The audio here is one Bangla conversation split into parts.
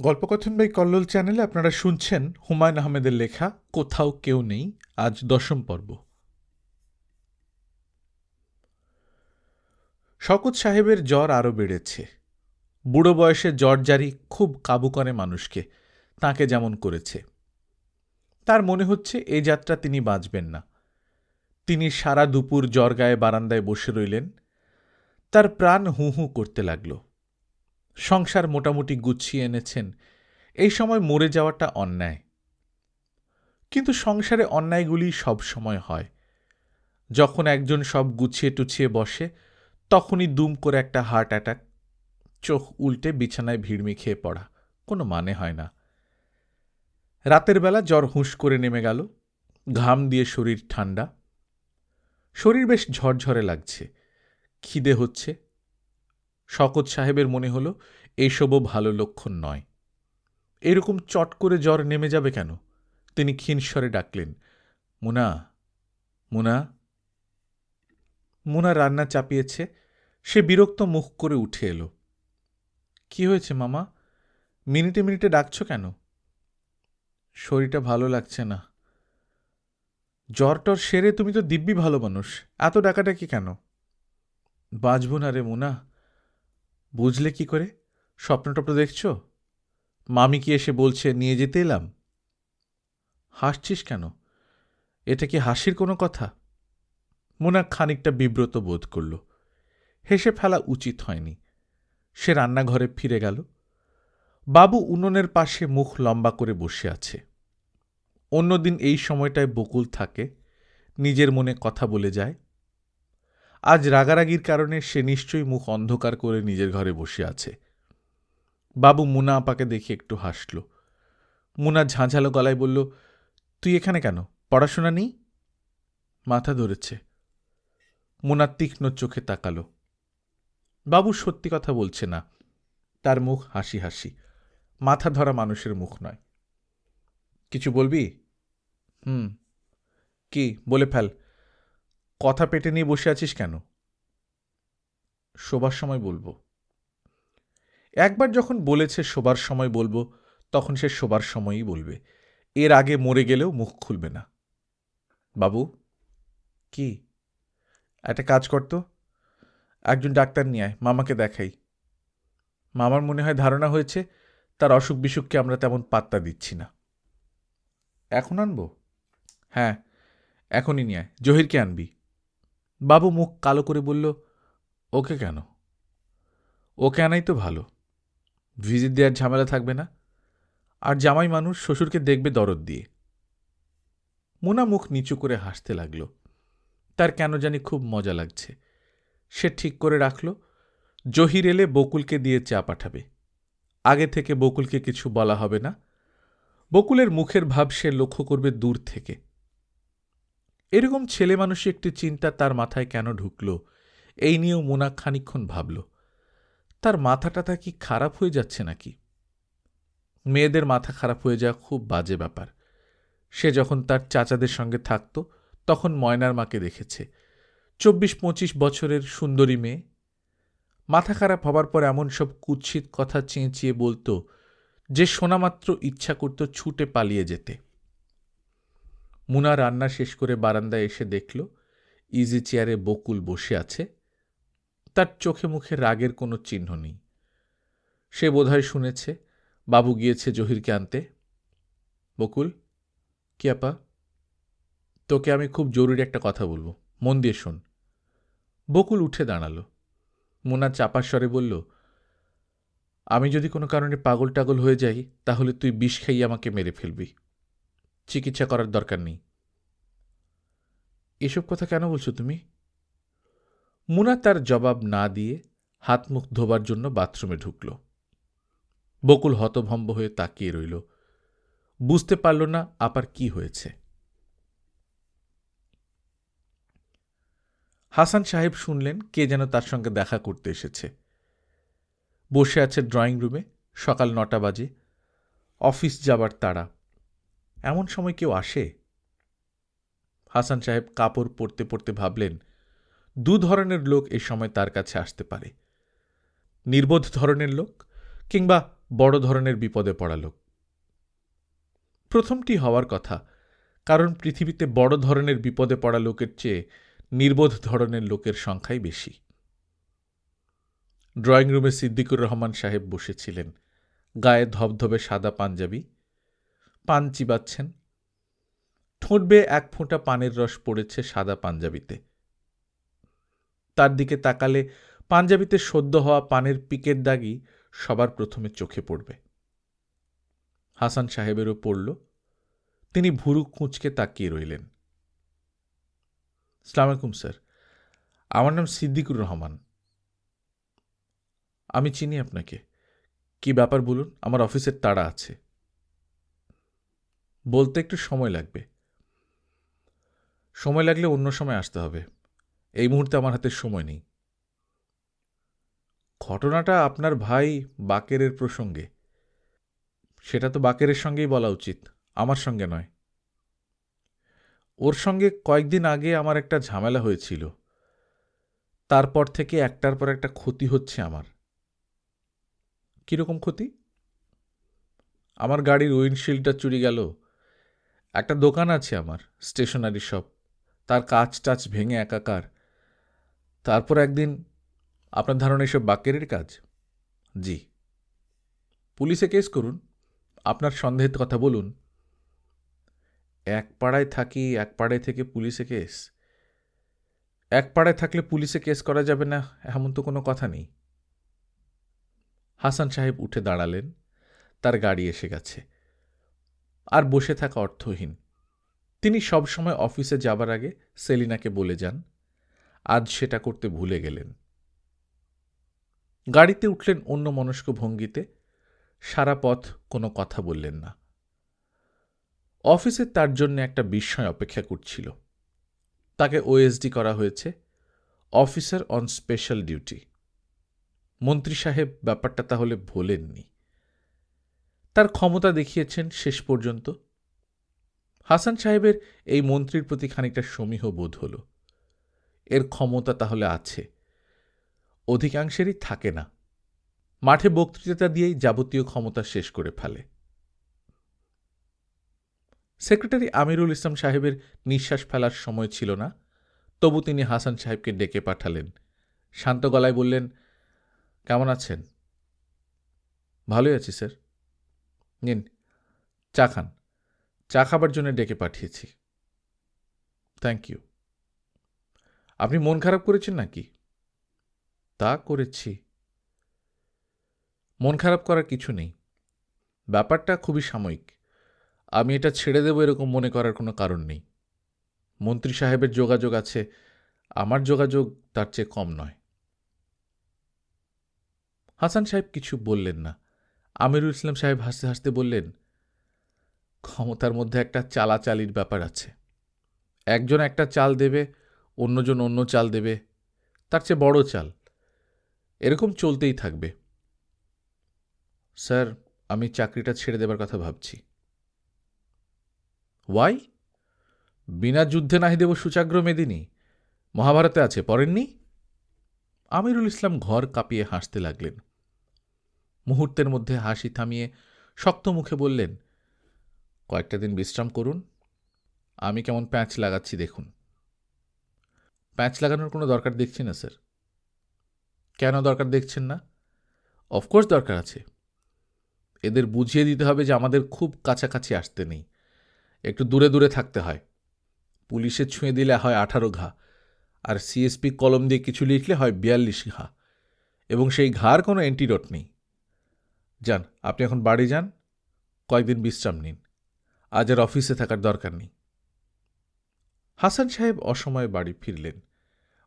গল্পকথন বাই কল্লোল চ্যানেলে আপনারা শুনছেন হুমায়ুন আহমেদের লেখা কোথাও কেউ নেই, আজ 10ম পর্ব। শওকত সাহেবের জ্বর আরও বেড়েছে। বুড়ো বয়সে জ্বরজারি খুব কাবু করে মানুষকে, তাকে যেমন করেছে। তার মনে হচ্ছে এই যাত্রা তিনি বাঁচবেন না। তিনি সারা দুপুর জ্বরগায়ে বারান্দায় বসে রইলেন। তার প্রাণ হু হু করতে লাগল। সংসার মোটামুটি গুছিয়ে এনেছেন, এই সময় মরে যাওয়াটা অন্যায়। কিন্তু সংসারে অন্যায়গুলি সব সময় হয়। যখন একজন সব গুছিয়ে টুছিয়ে বসে, তখনই দুম করে একটা হার্ট অ্যাটাক, চোখ উল্টে বিছানায় ভিড়মি খেয়ে পড়া, কোনো মানে হয় না। রাতের বেলা জ্বর হুঁশ করে নেমে গেল, ঘাম দিয়ে শরীর ঠান্ডা। শরীর বেশ ঝরঝরে লাগছে, খিদে হচ্ছে। শওকত সাহেবের মনে হল এইসবও ভালো লক্ষণ নয়। এরকম চট করে জ্বর নেমে যাবে কেন? তিনি ক্ষীণস্বরে ডাকলেন, মুনা, মুনা। মুনা রান্না চাপিয়েছে। সে বিরক্ত মুখ করে উঠে এলো। কি হয়েছে মামা? মিনিটে মিনিটে ডাকছ কেন? শরীরটা ভালো লাগছে না। জ্বর টর সেরে তুমি তো দিব্যি ভালো মানুষ, এত ডাকাডাকি কেন? বাঁচব না রে মুনা। বুঝলে কি করে? স্বপ্ন টপ্ন দেখছ? মামি কি এসে বলছে নিয়ে যেতে এলাম? হাসছিস কেন? এটা কি হাসির কোনো কথা? মুনা খানিকটা বিব্রত বোধ করল। হেসে ফেলা উচিত হয়নি। সে রান্নাঘরে ফিরে গেল। বাবু উনুনের পাশে মুখ লম্বা করে বসে আছে। অন্যদিন এই সময়টায় বকুল থাকে, নিজের মনে কথা বলে যায়। আজ রাগারাগির কারণে সে নিশ্চয়ই মুখ অন্ধকার করে নিজের ঘরে বসে আছে। বাবু মুনা আপাকে দেখে একটু হাসল। মুনা ঝাঁঝালো গলায় বলল, তুই এখানে কেন? পড়াশোনা নেই? মাথা ধরেছে। মুনা তীক্ষ্ণ চোখে তাকাল। বাবু সত্যি কথা বলছে না, তার মুখ হাসি হাসি, মাথা ধরা মানুষের মুখ নয়। কিছু বলবি? কি বলে ফেল। কথা পেটে নিয়ে বসে আছিস কেন? শোবার সময় বলবো। একবার যখন বলেছে শোবার সময় বলবো, তখন সে শোবার সময়ই বলবে। এর আগে মরে গেলেও মুখ খুলবে না। বাবু। কি? একটা কাজ করতো, একজন ডাক্তার নিয়ে আয়, মামাকে দেখাই। মামার মনে হয় ধারণা হয়েছে তার অসুখ বিসুখকে আমরা তেমন পাত্তা দিচ্ছি না। এখন আনবো? হ্যাঁ, এখনই নিয়ে আয়। জহিরকে আনবি। বাবু মুখ কালো করে বলল, ওকে কেন? ওকে আনাই তো ভালো, ভিজিট দেওয়ার ঝামেলা থাকবে না, আর জামাই মানুষ শ্বশুরকে দেখবে দরদ দিয়ে। মুনা মুখ নিচু করে হাসতে লাগল। তার কেন জানি খুব মজা লাগছে। সে ঠিক করে রাখল, জহির এলে বকুলকে দিয়ে চা পাঠাবে। আগে থেকে বকুলকে কিছু বলা হবে না। বকুলের মুখের ভাব সে লক্ষ্য করবে দূর থেকে। এরকম ছেলে মানুষই একটি চিন্তা তার মাথায় কেন ঢুকল, এই নিয়েও মুনা খানিকক্ষণ ভাবল। তার মাথাটা কি খারাপ হয়ে যাচ্ছে নাকি? মেয়েদের মাথা খারাপ হয়ে যাওয়া খুব বাজে ব্যাপার। সে যখন তার চাচাদের সঙ্গে থাকত, তখন ময়নার মাকে দেখেছে। 24-25 বছরের সুন্দরী মেয়ে, মাথা খারাপ হবার পর এমন সব কুৎসিত কথা চেঁচিয়ে বলতো যে শোনামাত্র ইচ্ছা করত ছুটে পালিয়ে যেতে। মুনা রান্না শেষ করে বারান্দায় এসে দেখল ইজি চেয়ারে বকুল বসে আছে। তার চোখে মুখে রাগের কোনো চিহ্ন নেই। সে বোধহয় শুনেছে বাবু গিয়েছে জহিরকে আনতে। বকুল। কি আপা? তোকে আমি খুব জরুরি একটা কথা বলবো, মন দিয়ে শোন। বকুল উঠে দাঁড়াল। মুনা চাপার স্বরে বলল, আমি যদি কোনো কারণে পাগল টাগল হয়ে যাই, তাহলে তুই বিষ খাইয়ে আমাকে মেরে ফেলবি। চিকিৎসা করার দরকার নেই। এসব কথা কেন বলছো তুমি? মুনা তার জবাব না দিয়ে হাত মুখ ধোবার জন্য বাথরুমে ঢুকল। বকুল হতভম্ব হয়ে তাকিয়ে রইল, বুঝতে পারল না আপার কি হয়েছে। হাসান সাহেব শুনলেন কে যেন তার সঙ্গে দেখা করতে এসেছে। বসে আছে ড্রয়িং রুমে। সকাল 9টা বাজে। অফিস যাবার তাড়া। এমন সময় কেউ আসে? হাসান সাহেব কাপড় পরতে পরতে ভাবলেন, দু ধরনের লোক এই সময় তার কাছে আসতে পারে। নির্বোধ ধরনের লোক, কিংবা বড় ধরনের বিপদে পড়া লোক। প্রথমটি হওয়ার কথা, কারণ পৃথিবীতে বড় ধরনের বিপদে পড়া লোকের চেয়ে নির্বোধ ধরনের লোকের সংখ্যাই বেশি। ড্রয়িং রুমে সিদ্দিকুর রহমান সাহেব বসেছিলেন, গায়ে ধবধবে সাদা পাঞ্জাবি, পান চিবাচ্ছেন। ঠোঁট বেয়ে এক ফোঁটা পানের রস পড়েছে সাদা পাঞ্জাবিতে। তার দিকে তাকালে পাঞ্জাবিতে সদ্য হওয়া পানের পিকের দাগই সবার প্রথমে চোখে পড়বে। হাসান সাহেবেরও পড়ল। তিনি ভুরু কুঁচকে তাকিয়ে রইলেন। আসসালামু আলাইকুম স্যার, আমার নাম সিদ্দিকুর রহমান। আমি চিনি আপনাকে। কি ব্যাপার বলুন, আমার অফিসের তাড়া আছে। বলতে একটু সময় লাগবে। সময় লাগলে অন্য সময় আসতে হবে, এই মুহূর্তে আমার হাতে সময় নেই। ঘটনাটা আপনার ভাই বাকেরের প্রসঙ্গে। সেটা তো বাকেরের সঙ্গেই বলা উচিত, আমার সঙ্গে নয়। ওর সঙ্গে কয়েকদিন আগে আমার একটা ঝামেলা হয়েছিল, তারপর থেকে একটার পর একটা ক্ষতি হচ্ছে আমার। কীরকম ক্ষতি? আমার গাড়ির উইন্ডশিল্ডটা চুরি গেল। একটা দোকান আছে আমার, স্টেশনারি শপ, তার কাঁচ টাচ ভেঙে একাকার। তারপর একদিন, আপনার ধারণা এসব বাকেরের কাজ? জি। পুলিশে কেস করুন, আপনার সন্দেহের কথা বলুন। এক পাড়ায় থাকি, এক পাড়ায় থেকে পুলিশে কেস? এক পাড়ায় থাকলে পুলিশে কেস করা যাবে না এমন তো কোনো কথা নেই। হাসান সাহেব উঠে দাঁড়ালেন। তার গাড়ি এসে গেছে। আর বসে থাকা অর্থহীন। তিনি সবসময় অফিসে যাবার আগে সেলিনাকে বলে যান, আজ সেটা করতে ভুলে গেলেন। গাড়িতে উঠলেন অন্যমনস্ক ভঙ্গিতে, সারা পথ কোনো কথা বললেন না। অফিসে তার জন্য একটা বিস্ময় অপেক্ষা করছিল। তাকে ওএসডি করা হয়েছে, অফিসার অন স্পেশাল ডিউটি। মন্ত্রী সাহেব ব্যাপারটা তাহলে ভোলেননি। তার ক্ষমতা দেখিয়েছেন শেষ পর্যন্ত। হাসান সাহেবের এই মন্ত্রীর প্রতি খানিকটা সমীহ বোধ হল। এর ক্ষমতা তাহলে আছে, অধিকাংশেরই থাকে না। মাঠে বক্তৃতা দিয়েই যাবতীয় ক্ষমতা শেষ করে ফেলে। সেক্রেটারি আমিরুল ইসলাম সাহেবের নিঃশ্বাস ফেলার সময় ছিল না, তবু তিনি হাসান সাহেবকে ডেকে পাঠালেন। শান্ত গলায় বললেন, কেমন আছেন? ভালোই আছি স্যার। নিন, চা খান। চা খাবার জন্য ডেকে পাঠিয়েছি। Thank you. আপনি মন খারাপ করেছেন নাকি? তা করেছি। মন খারাপ করার কিছু নেই, ব্যাপারটা খুবই সাময়িক। আমি এটা ছেড়ে দেব এরকম মনে করার কোনো কারণ নেই। মন্ত্রী সাহেবের যোগাযোগ আছে, আমার যোগাযোগ তার চেয়ে কম নয়। হাসান সাহেব কিছু বললেন না। আমিরুল ইসলাম সাহেব হাসতে হাসতে বললেন, ক্ষমতার মধ্যে একটা চালাচালির ব্যাপার আছে। একজন একটা চাল দেবে, অন্যজন অন্য চাল দেবে, তার চেয়ে বড় চাল। এরকম চলতেই থাকবে। স্যার, আমি চাকরিটা ছেড়ে দেবার কথা ভাবছি। ওয়াই? বিনা যুদ্ধে নাহি দেব সুচাগ্র মেদিনী, মহাভারতে আছে, পড়েননি? আমিরুল ইসলাম ঘর কাঁপিয়ে হাসতে লাগলেন। মুহূর্তের মধ্যে হাসি থামিয়ে শক্ত মুখে বললেন, কয়েকটা দিন বিশ্রাম করুন, আমি কেমন প্যাঁচ লাগাচ্ছি দেখুন। প্যাঁচ লাগানোর কোনো দরকার দেখছি না স্যার। কেন দরকার দেখছেন না? অফকোর্স দরকার আছে। এদের বুঝিয়ে দিতে হবে যে আমাদের খুব কাছাকাছি আসতে নেই, একটু দূরে দূরে থাকতে হয়। পুলিশে ছুঁয়ে দিলে হয় 18 ঘা, আর সিএসপি কলম দিয়ে কিছু লিখলে হয় 42 ঘা, এবং সেই ঘার কোনো অ্যান্টিডোট নেই। যান, আপনি এখন বাড়ি যান, কয়েকদিন বিশ্রাম নিন। আজ আর অফিসে থাকার দরকার নেই। হাসান সাহেব অসময়ে বাড়ি ফিরলেন।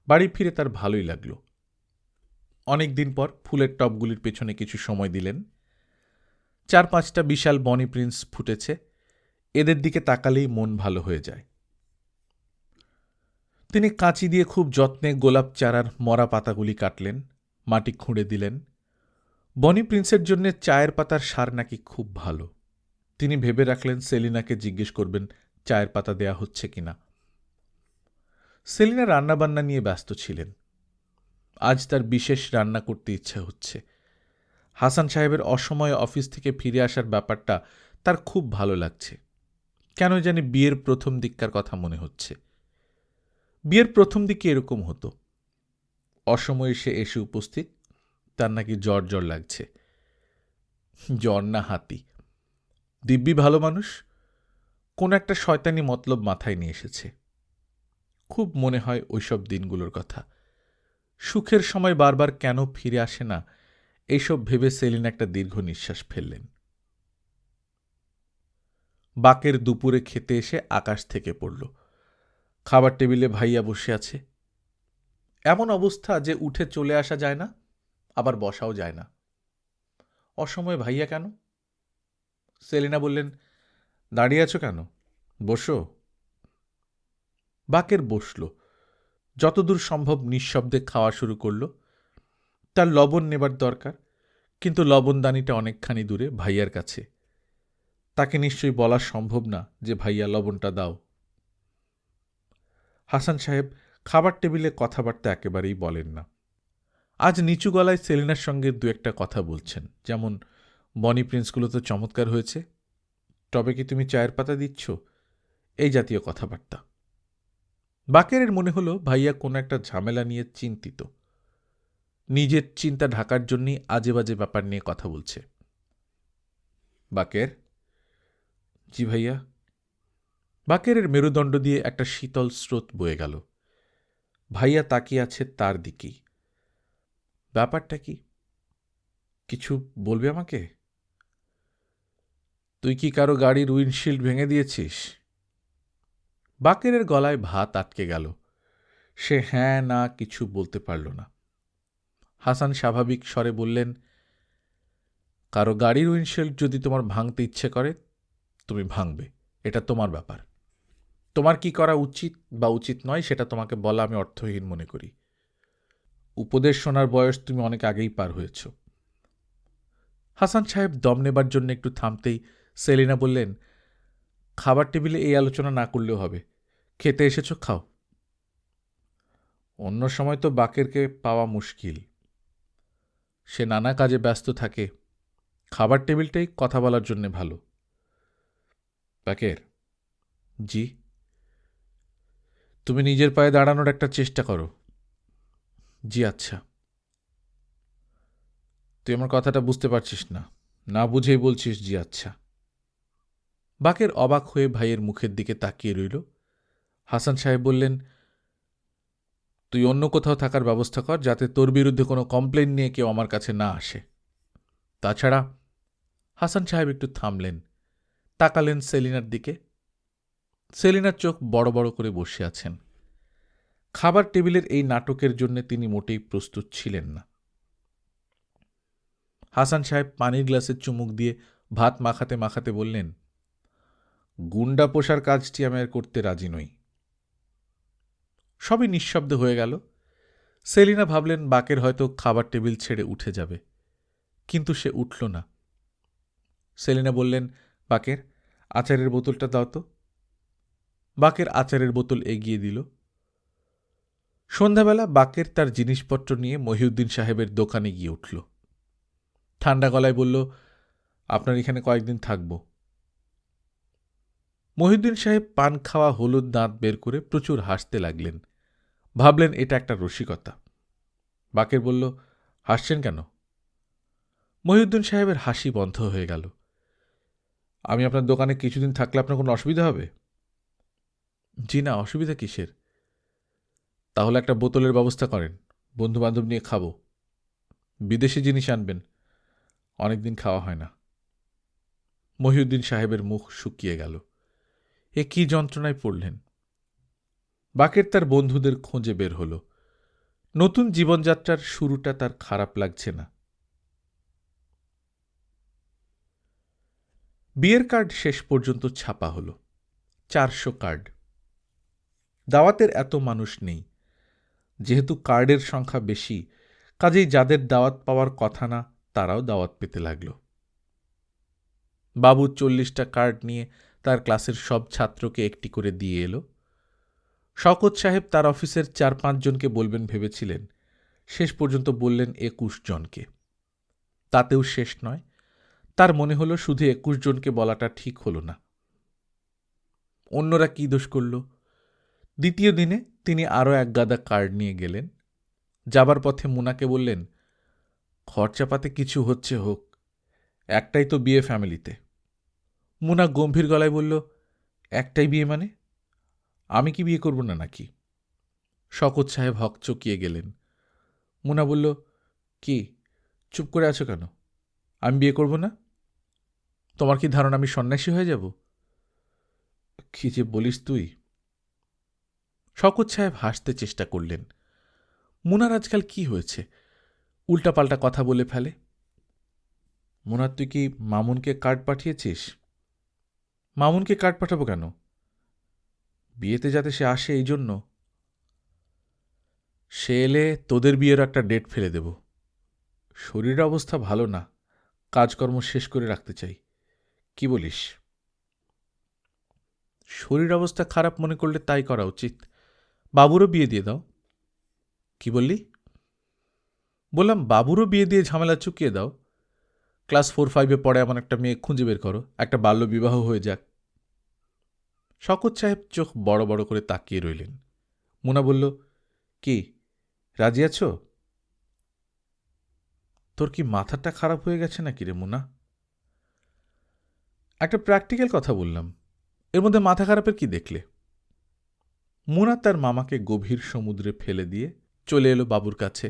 বাড়ি ফিরে তার ভালোই লাগল। অনেক দিন পর ফুলের টবগুলির পেছনে কিছু সময় দিলেন। 4-5টা বিশাল বনি প্রিন্স ফুটেছে, এদের দিকে তাকালেই মন ভালো হয়ে যায়। তিনি কাঁচি দিয়ে খুব যত্নে গোলাপ চারার মরা পাতাগুলি কাটলেন, মাটি খুঁড়ে দিলেন। বনি প্রিন্সের জন্য চায়ের পাতার সার নাকি খুব ভালো। তিনি ভেবে রাখলেন সেলিনাকে জিজ্ঞেস করবেন চায়ের পাতা দেয়া হচ্ছে কিনা। সেলিনা রান্নাবান্না নিয়ে ব্যস্ত ছিলেন। আজ তার বিশেষ রান্না করতে ইচ্ছে হচ্ছে। হাসান সাহেবের অসময়ে অফিস থেকে ফিরে আসার ব্যাপারটা তার খুব ভালো লাগছে। কেন জানি বিয়ের প্রথম দিককার কথা মনে হচ্ছে। বিয়ের প্রথম দিকে এরকম হতো, অসময়ে সে এসে উপস্থিত, তার নাকি জ্বর জ্বর লাগছে। জ্বর না হাতি। দিব্যি ভালো মানুষ, কোন একটা শয়তানি মতলব মাথায় নিয়ে এসেছে। খুব মনে হয় ওইসব দিনগুলোর কথা। সুখের সময় বারবার কেন ফিরে আসে না, এইসব ভেবে সেলিন একটা দীর্ঘ নিঃশ্বাস ফেললেন। বাকের দুপুরে খেতে এসে আকাশ থেকে পড়ল। খাবার টেবিলে ভাইয়া বসে আছে। এমন অবস্থা যে উঠে চলে আসা যায় না, আবার বসাও যায় না। অসময়ে ভাইয়া কেন? সেলিনা বললেন, দাঁড়িয়ে আছো কেন, বসো। বাকের বসল। যতদূর সম্ভব নিঃশব্দে খাওয়া শুরু করল। তার লবণ নেবার দরকার, কিন্তু লবণদানিটা অনেকখানি দূরে, ভাইয়ার কাছে। তাকে নিশ্চয়ই বলা সম্ভব না যে ভাইয়া লবণটা দাও। হাসান সাহেব খাবার টেবিলে কথাবার্তা একেবারেই বলেন না। আজ নিচু গলায় সেলিনার সঙ্গে দু একটা কথা বলছেন, যেমন বনি প্রিন্সগুলো তো চমৎকার হয়েছে, তবে কি তুমি চায়ের পাতা দিচ্ছ, এই জাতীয় কথাবার্তা। বাকেরের মনে হলো ভাইয়া কোনো একটা ঝামেলা নিয়ে চিন্তিত, নিজের চিন্তা ঢাকার জন্যই আজে বাজে ব্যাপার নিয়ে কথা বলছে। বাকের। জি ভাইয়া। বাকেরের মেরুদণ্ড দিয়ে একটা শীতল স্রোত বয়ে গেল। ভাইয়া তাকিয়ে আছে তার দিকেই। ব্যাপারটা কি? কিছু বলবে আমাকে? তুই কি কারো গাড়ির উইন্ডশিল্ড ভেঙে দিয়েছিস? বাকেরের গলায় ভাত আটকে গেল। সে হ্যাঁ না কিছু বলতে পারল না। হাসান স্বাভাবিক স্বরে বললেন, কারো গাড়ির উইন্ডশিল্ড যদি তোমার ভাঙতে ইচ্ছে করে তুমি ভাঙবে, এটা তোমার ব্যাপার। তোমার কি করা উচিত বা উচিত নয় সেটা তোমাকে বলা আমি অর্থহীন মনে করি। উপদেশ শোনার বয়স তুমি অনেক আগেই পার হয়েছ। হাসান সাহেব দম নেবার জন্য একটু থামতেই সেলিনা বললেন, খাবার টেবিলে এই আলোচনা না করলেও হবে, খেতে এসেছ, খাও। অন্য সময় তো বাকেরকে পাওয়া মুশকিল, সে নানা কাজে ব্যস্ত থাকে, খাবার টেবিলটাই কথা বলার জন্য ভালো। বাকের। জি। তুমি নিজের পায়ে দাঁড়ানোর একটা চেষ্টা করো। জি আচ্ছা। তুই আমার কথাটা বুঝতে পারছিস না, না বুঝেই বলছিস জি আচ্ছা। বাকের অবাক হয়ে ভাইয়ের মুখের দিকে তাকিয়ে রইল। হাসান সাহেব বললেন, তুই অন্য কোথাও থাকার ব্যবস্থা কর, যাতে তোর বিরুদ্ধে কোনো কমপ্লেন নিয়ে কেউ আমার কাছে না আসে। তাছাড়া। হাসান সাহেব একটু থামলেন, তাকালেন সেলিনার দিকে। সেলিনার চোখ বড় বড় করে বসে আছেন। খাবার টেবিলের এই নাটকের জন্য তিনি মোটেই প্রস্তুত ছিলেন না। হাসান সাহেব পানির গ্লাসে চুমুক দিয়ে ভাত মাখাতে মাখাতে বললেন, গুন্ডা পোষার কাজটি আমি আর করতে রাজি নই। সবই নিঃশব্দ হয়ে গেল। সেলিনা ভাবলেন বাকের হয়তো খাবার টেবিল ছেড়ে উঠে যাবে, কিন্তু সে উঠল না। সেলিনা বললেন, বাকের, আচারের বোতলটা দাও তো। বাকের আচারের বোতল এগিয়ে দিল। সন্ধ্যাবেলা বাকের তার জিনিসপত্র নিয়ে মহিউদ্দিন সাহেবের দোকানে গিয়ে উঠল। ঠান্ডা গলায় বলল, আপনার এখানে কয়েকদিন থাকব। মহিউদ্দিন সাহেব পান খাওয়া হলুদ দাঁত বের করে প্রচুর হাসতে লাগলেন। ভাবলেন এটা একটা রসিকতা। বাকের বলল, হাসছেন কেন? মহিউদ্দিন সাহেবের হাসি বন্ধ হয়ে গেল। আমি আপনার দোকানে কিছুদিন থাকলে আপনার কোনো অসুবিধা হবে? জি না, অসুবিধা কিসের? তাহলে একটা বোতলের ব্যবস্থা করেন, বন্ধুবান্ধব নিয়ে খাবো। বিদেশি জিনিস আনবেন, অনেকদিন খাওয়া হয় না। মহিউদ্দিন সাহেবের মুখ শুকিয়ে গেল। এ কি যন্ত্রণায় পড়লেন। বাকের তার বন্ধুদের খোঁজে বের হল। নতুন জীবনযাত্রার শুরুটা তার খারাপ লাগছে না। বিয়ের কার্ড শেষ পর্যন্ত ছাপা হল। 400 কার্ড। দাওয়াতের এত মানুষ নেই। যেহেতু কার্ডের সংখ্যা বেশি, কাজেই যাদের দাওয়াত পাওয়ার কথা না তারাও দাওয়াত পেতে লাগল। বাবু 40টা কার্ড নিয়ে তার ক্লাসের সব ছাত্রকে একটি করে দিয়ে এলো। শওকত সাহেব তার অফিসের 4-5 জনকে বলবেন ভেবেছিলেন, শেষ পর্যন্ত বললেন 21 জনকে। তাতেও শেষ নয়, তার মনে হলো শুধু 21 জনকে বলাটা ঠিক হলো না। অন্যরা কি দোষ করল? দ্বিতীয় দিনে তিনি আরও এক গাদা কার্ড নিয়ে গেলেন। যাবার পথে মুনাকে বললেন, খরচাপাতে কিছু হচ্ছে হোক, একটাই তো বিয়ে ফ্যামিলিতে। মুনা গম্ভীর গলায় বলল, একটাই বিয়ে মানে? আমি কি বিয়ে করব না নাকি? শকত সাহেব হকচকিয়ে গেলেন। মুনা বলল, কি চুপ করে আছো কেন? আমি বিয়ে করব না? তোমার কি ধারণা আমি সন্ন্যাসী হয়ে যাব? কি যে বলিস তুই! শকত সাহেব হাসতে চেষ্টা করলেন। মুনার আজকাল কি হয়েছে? উল্টাপাল্টা কথা বলে ফেলে। মুনার, তুই কি মামুনকে কার্ড পাঠিয়েছিস? মামুনকে কার্ড পাঠাবো কেন? বিয়েতে যাতে সে আসে এই জন্য। সে এলে তোদের বিয়ের একটা ডেট ফেলে দেব। শরীরের অবস্থা ভালো না, কাজকর্ম শেষ করে রাখতে চাই। কি বলিস? শরীর অবস্থা খারাপ মনে করলে তাই করা উচিত। বাবুরও বিয়ে দিয়ে দাও। কি বললি? বললাম, বাবুরও বিয়ে দিয়ে ঝামেলা চুকিয়ে দাও। ক্লাস 4-5 পড়ে এমন একটা মেয়ে খুঁজে বের করো, একটা বাল্য বিবাহ হয়ে যাক। শকত সাহেব চোখ বড় বড় করে তাকিয়ে রইলেন। মুনা বলল, কি রাজি আছো? তোর কি মাথাটা খারাপ হয়ে গেছে নাকি রে মুনা? একটা প্র্যাকটিক্যাল কথা বললাম, এর মধ্যে মাথা খারাপের কি দেখলে? মুনা তার মামাকে গভীর সমুদ্রে ফেলে দিয়ে চলে এলো বাবুর কাছে।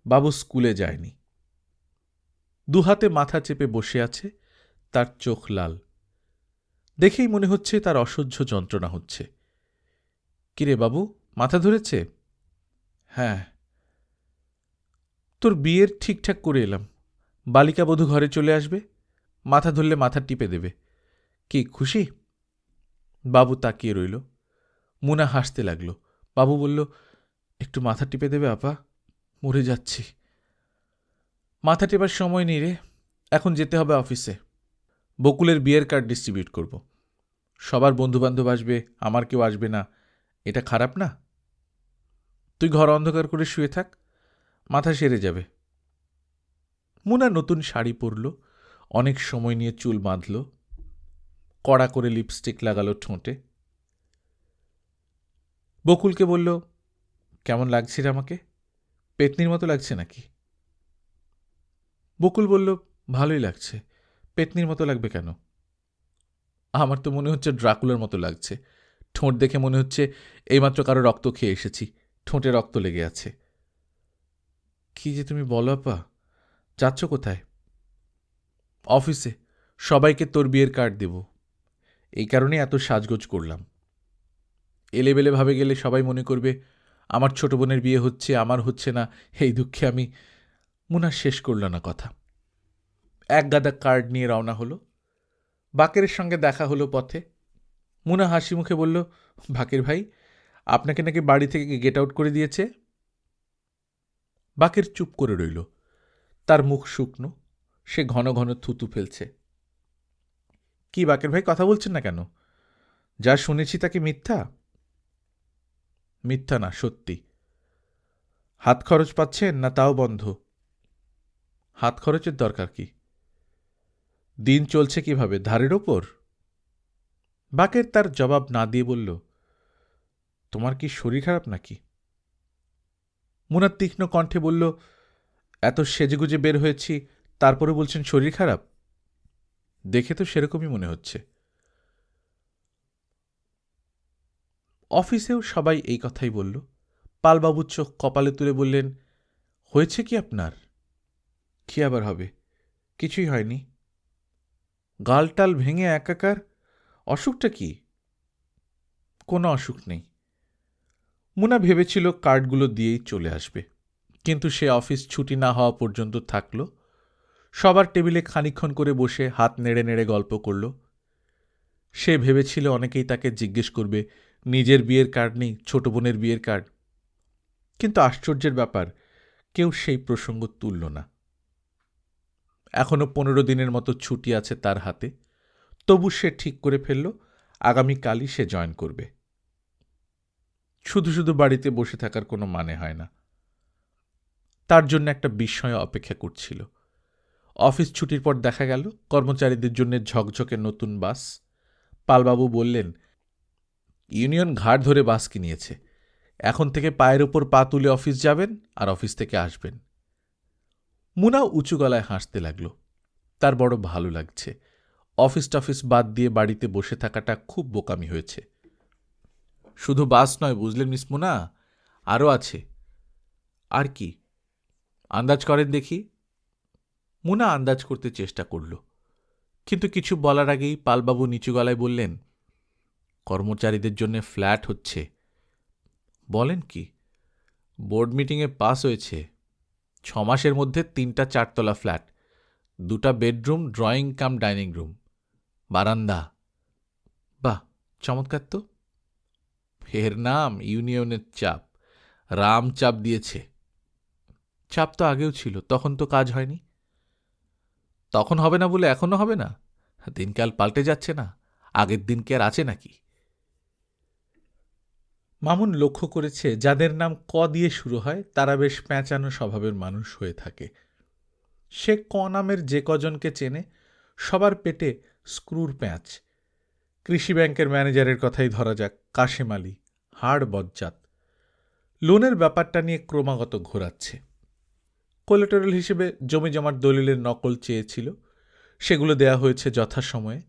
বাবু স্কুলে যায়নি। দুহাতে মাথা চেপে বসে আছে, তার চোখ লাল। দেখেই মনে হচ্ছে তার অসহ্য যন্ত্রণা হচ্ছে। কিরে বাবু, মাথা ধরেছে? হ্যাঁ। তোর বিয়ের ঠিকঠাক করে এলাম, বালিকা বধূ ঘরে চলে আসবে, মাথা ধরলে মাথা টিপে দেবে। কি খুশি? বাবু তাকিয়ে রইল। মুনা হাসতে লাগল। বাবু বলল, একটু মাথা টিপে দেবে আপা? মরে যাচ্ছি। মাথা টেপার সময় নেই রে, এখন যেতে হবে অফিসে। বকুলের বিয়ের কার্ড ডিস্ট্রিবিউট করব। সবার বন্ধুবান্ধব আসবে, আমার কেউ আসবে না, এটা খারাপ না? তুই ঘর অন্ধকার করে শুয়ে থাক, মাথা সেরে যাবে। মুনা নতুন শাড়ি পরল, অনেক সময় নিয়ে চুল বাঁধল, কড়া করে লিপস্টিক লাগালো ঠোঁটে। বকুলকে বলল, কেমন লাগছে রে আমাকে? পেতনির মতো লাগছে নাকি? বকুল বলল, ভালোই লাগছে। পেতনির মতো লাগবে কেন? আমার তো মনে হচ্ছে ড্রাকুলার মতো লাগছে। ঠোঁট দেখে মনে হচ্ছে এইমাত্র কারো রক্ত খেয়ে এসেছি, ঠোঁটে রক্ত লেগে আছে। কি যে তুমি বলো আপা, যাচ্ছ কোথায়? অফিসে, সবাইকে তোর বিয়ের কার্ড দেব। এই কারণে এত সাজগোজ করলাম। এলেবেলে ভাবে গেলে সবাই মনে করবে আমার ছোট বোনের বিয়ে হচ্ছে, আমার হচ্ছে না, এই দুঃখে আমি। মুনা শেষ করল না কথা। এক গাদা কার্ড নিয়ে রওনা হলো। বাকেরের সঙ্গে দেখা হলো পথে। মুনা হাসি মুখে বলল, বাকের ভাই, আপনাকে নাকি বাড়ি থেকে গেট আউট করে দিয়েছে? বাকের চুপ করে রইল। তার মুখ শুকনো, সে ঘন ঘন থুতু ফেলছে। কি বাকের ভাই, কথা বলছেন না কেন? যা শুনেছি তাকে মিথ্যা? মিথ্যা না, সত্যি। হাত খরচ পাচ্ছেন না তাও বন্ধ? হাত খরচের দরকার কি? দিন চলছে কিভাবে, ধারের ওপর? বাকের তার জবাব না দিয়ে বলল, তোমার কি শরীর খারাপ নাকি? মুনার তীক্ষ্ণ কণ্ঠে বলল, এত সেজেগুজে বের হয়েছি, তারপরে বলছেন শরীর খারাপ? দেখে তো সেরকমই মনে হচ্ছে। অফিসেও সবাই এই কথাই বলল। পালবাবুর চোখ কপালে তুলে বললেন, হয়েছে কি আপনার? কি আবার হবে? কিছুই হয়নি। গালটাল ভেঙে একাকার, অসুখটা কি? কোনো অসুখ নেই। মুনা ভেবেছিল কার্ডগুলো দিয়েই চলে আসবে, কিন্তু সে অফিস ছুটি না হওয়া পর্যন্ত থাকল। সবার টেবিলে খানিকক্ষণ করে বসে হাত নেড়ে নেড়ে গল্প করল। সে ভেবেছিল অনেকেই তাকে জিজ্ঞেস করবে, নিজের বিয়ের কার্ড নেই, ছোট বোনের বিয়ের কার্ড। কিন্তু আশ্চর্যের ব্যাপার, কেউ সেই প্রসঙ্গ তুলল না। এখনো 15 দিনের মতো ছুটি আছে তার হাতে, তবু সে ঠিক করে ফেলল আগামীকালই সে জয়েন করবে। শুধু শুধু বাড়িতে বসে থাকার কোনো মানে হয় না। তার জন্য একটা বিস্ময় অপেক্ষা করছিল। অফিস ছুটির পর দেখা গেল কর্মচারীদের জন্য ঝকঝকে নতুন বাস। পালবাবু বললেন, ইউনিয়ন ঘাট ধরে বাস কিনিয়েছে, এখন থেকে পায়ের ওপর পা তুলে অফিস যাবেন আর অফিস থেকে আসবেন। মুনাও উঁচু গলায় হাসতে লাগল। তার বড় ভালো লাগছে। অফিস টফিস বাদ দিয়ে বাড়িতে বসে থাকাটা খুব বোকামি হয়েছে। শুধু বাস নয় বুঝলেন মিস মুনা, আরও আছে। আর কি? আন্দাজ করেন দেখি। মুনা আন্দাজ করতে চেষ্টা করল, কিন্তু কিছু বলার আগেই পালবাবু নিচু গলায় বললেন, কর্মচারীদের জন্য ফ্ল্যাট হচ্ছে। বলেন কি? বোর্ড মিটিংয়ে পাস হয়েছে। 6 মাসের মধ্যে 3টা 4তলা ফ্ল্যাট, 2টা bedroom, drawing cum dining room, বারান্দা। বাহ, চমৎকার তো। এর নাম ইউনিয়নের চাপ। রাম চাপ দিয়েছে। চাপ তো আগেও ছিল, তখন তো কাজ হয়নি। তখন হবে না বলে এখনো হবে না? দিনকাল পাল্টে যাচ্ছে না? আগের দিন কি আর আছে নাকি? মামুন লক্ষ্য করেছে যাদের নাম ক দিয়ে শুরু হয় তারা বেশ প্যাঁচানো স্বভাবের মানুষ হয়ে থাকে। সে ক নামের যে কজনকে চেনে সবার পেটে স্ক্রুর প্যাঁচ। কৃষি ব্যাংকের ম্যানেজারের কথাই ধরা যাক, কাশেম আলী, হাড় বজ্জাত। লোনের ব্যাপারটা নিয়ে ক্রমাগত ঘোরাচ্ছে। কোলেটারাল হিসেবে জমি জমার দলিলের নকল চেয়েছিল, সেগুলো দেয়া হয়েছে যথাসময়ে।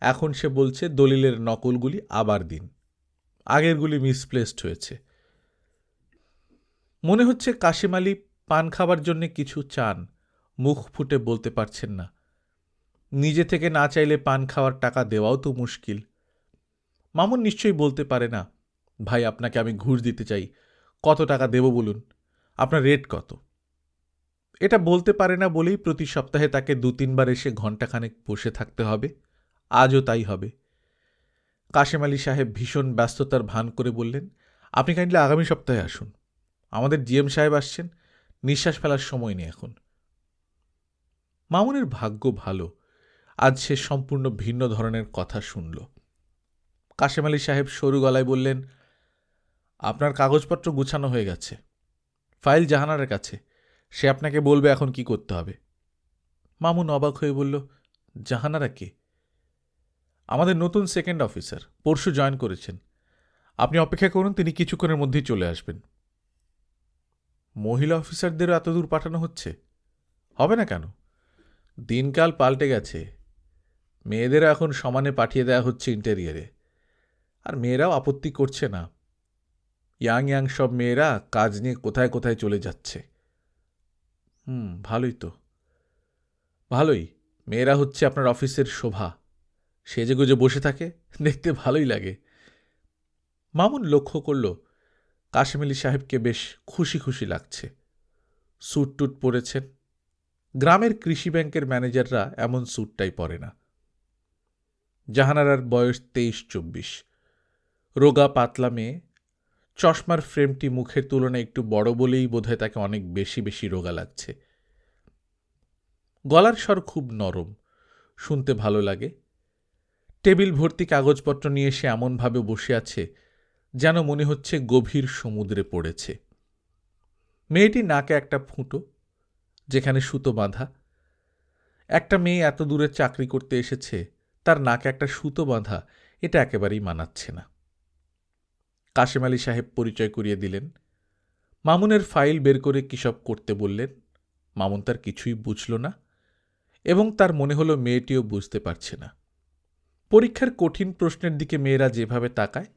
এখন সে বলছে দলিলের নকলগুলি আবার দিন, আগেরগুলি মিসপ্লেসড হয়েছে। মনে হচ্ছে কাশেম আলী পান খাবার জন্য কিছু চান, মুখ ফুটে বলতে পারছেন না। নিজে থেকে না চাইলে পান খাওয়ার টাকা দেওয়াও তো মুশকিল। মামুন নিশ্চয়ই বলতে পারে না, ভাই আপনাকে আমি ঘুষ দিতে চাই, কত টাকা দেব বলুন, আপনার রেট কত? এটা বলতে পারে না বলেই প্রতি সপ্তাহে তাকে 2-3 বার এসে ঘণ্টাখানেক বসে থাকতে হবে। আজও তাই হবে। কাশেম আলী সাহেব ভীষণ ব্যস্ততার ভান করে বললেন, আপনি কাইন্ডলি আগামী সপ্তাহে আসুন, আমাদের জিএম সাহেব আসছেন, নিঃশ্বাস ফেলার সময় নেই এখন। মামুনের ভাগ্য ভালো, আজ সে সম্পূর্ণ ভিন্ন ধরনের কথা শুনল। কাশেম আলী সাহেব সরু গলায় বললেন, আপনার কাগজপত্র গুছানো হয়ে গেছে, ফাইল জাহানারের কাছে, সে আপনাকে বলবে এখন কি করতে হবে। মামুন অবাক হয়ে বলল, জাহানারা কে? আমাদের নতুন সেকেন্ড অফিসার, পরশু জয়েন করেছেন। আপনি অপেক্ষা করুন, তিনি কিছুক্ষণের মধ্যেই চলে আসবেন। মহিলা অফিসারদেরও এত দূর পাঠানো হচ্ছে? হবে না কেন? দিনকাল পাল্টে গেছে। মেয়েদেরও এখন সমানে পাঠিয়ে দেওয়া হচ্ছে ইন্টেরিয়ারে। আর মেয়েরাও আপত্তি করছে না। ইয়াং সব মেয়েরা কাজ নিয়ে কোথায় কোথায় চলে যাচ্ছে। ভালোই তো। ভালোই। মেয়েরা হচ্ছে আপনার অফিসের শোভা। সেজেগুজে বসে থাকে, দেখতে ভালোই লাগে। মামুন লক্ষ্য করল কাশেম আলী সাহেবকে বেশ খুশি খুশি লাগছে। স্যুট টুট পরেছেন। গ্রামের কৃষি ব্যাংকের ম্যানেজাররা এমন স্যুটটাই পরে না। জাহানারার বয়স 23-24, রোগা পাতলা মেয়ে। চশমার ফ্রেমটি মুখের তুলনায় একটু বড় বলেই বোধহয় তাকে অনেক বেশি বেশি রোগা লাগছে। গলার স্বর খুব নরম, শুনতে ভালো লাগে। টেবিল ভর্তি কাগজপত্র নিয়ে সে এমনভাবে বসে আছে যেন মনে হচ্ছে গভীর সমুদ্রে পড়েছে। মেয়েটি নাকে একটা ফুটো, যেখানে সুতো বাঁধা। একটা মেয়ে এত দূরে চাকরি করতে এসেছে, তার নাকে একটা সুতো বাঁধা, এটা একেবারেই মানাচ্ছে না। কাশেম আলী সাহেব পরিচয় করিয়ে দিলেন। মামুনের ফাইল বের করে কী সব করতে বললেন। মামুন তার কিছুই বুঝল না, এবং তার মনে হলো মেয়েটিও বুঝতে পারছে না। পরীক্ষার কঠিন প্রশ্নের দিকে মেয়েরা যেভাবে তাকায়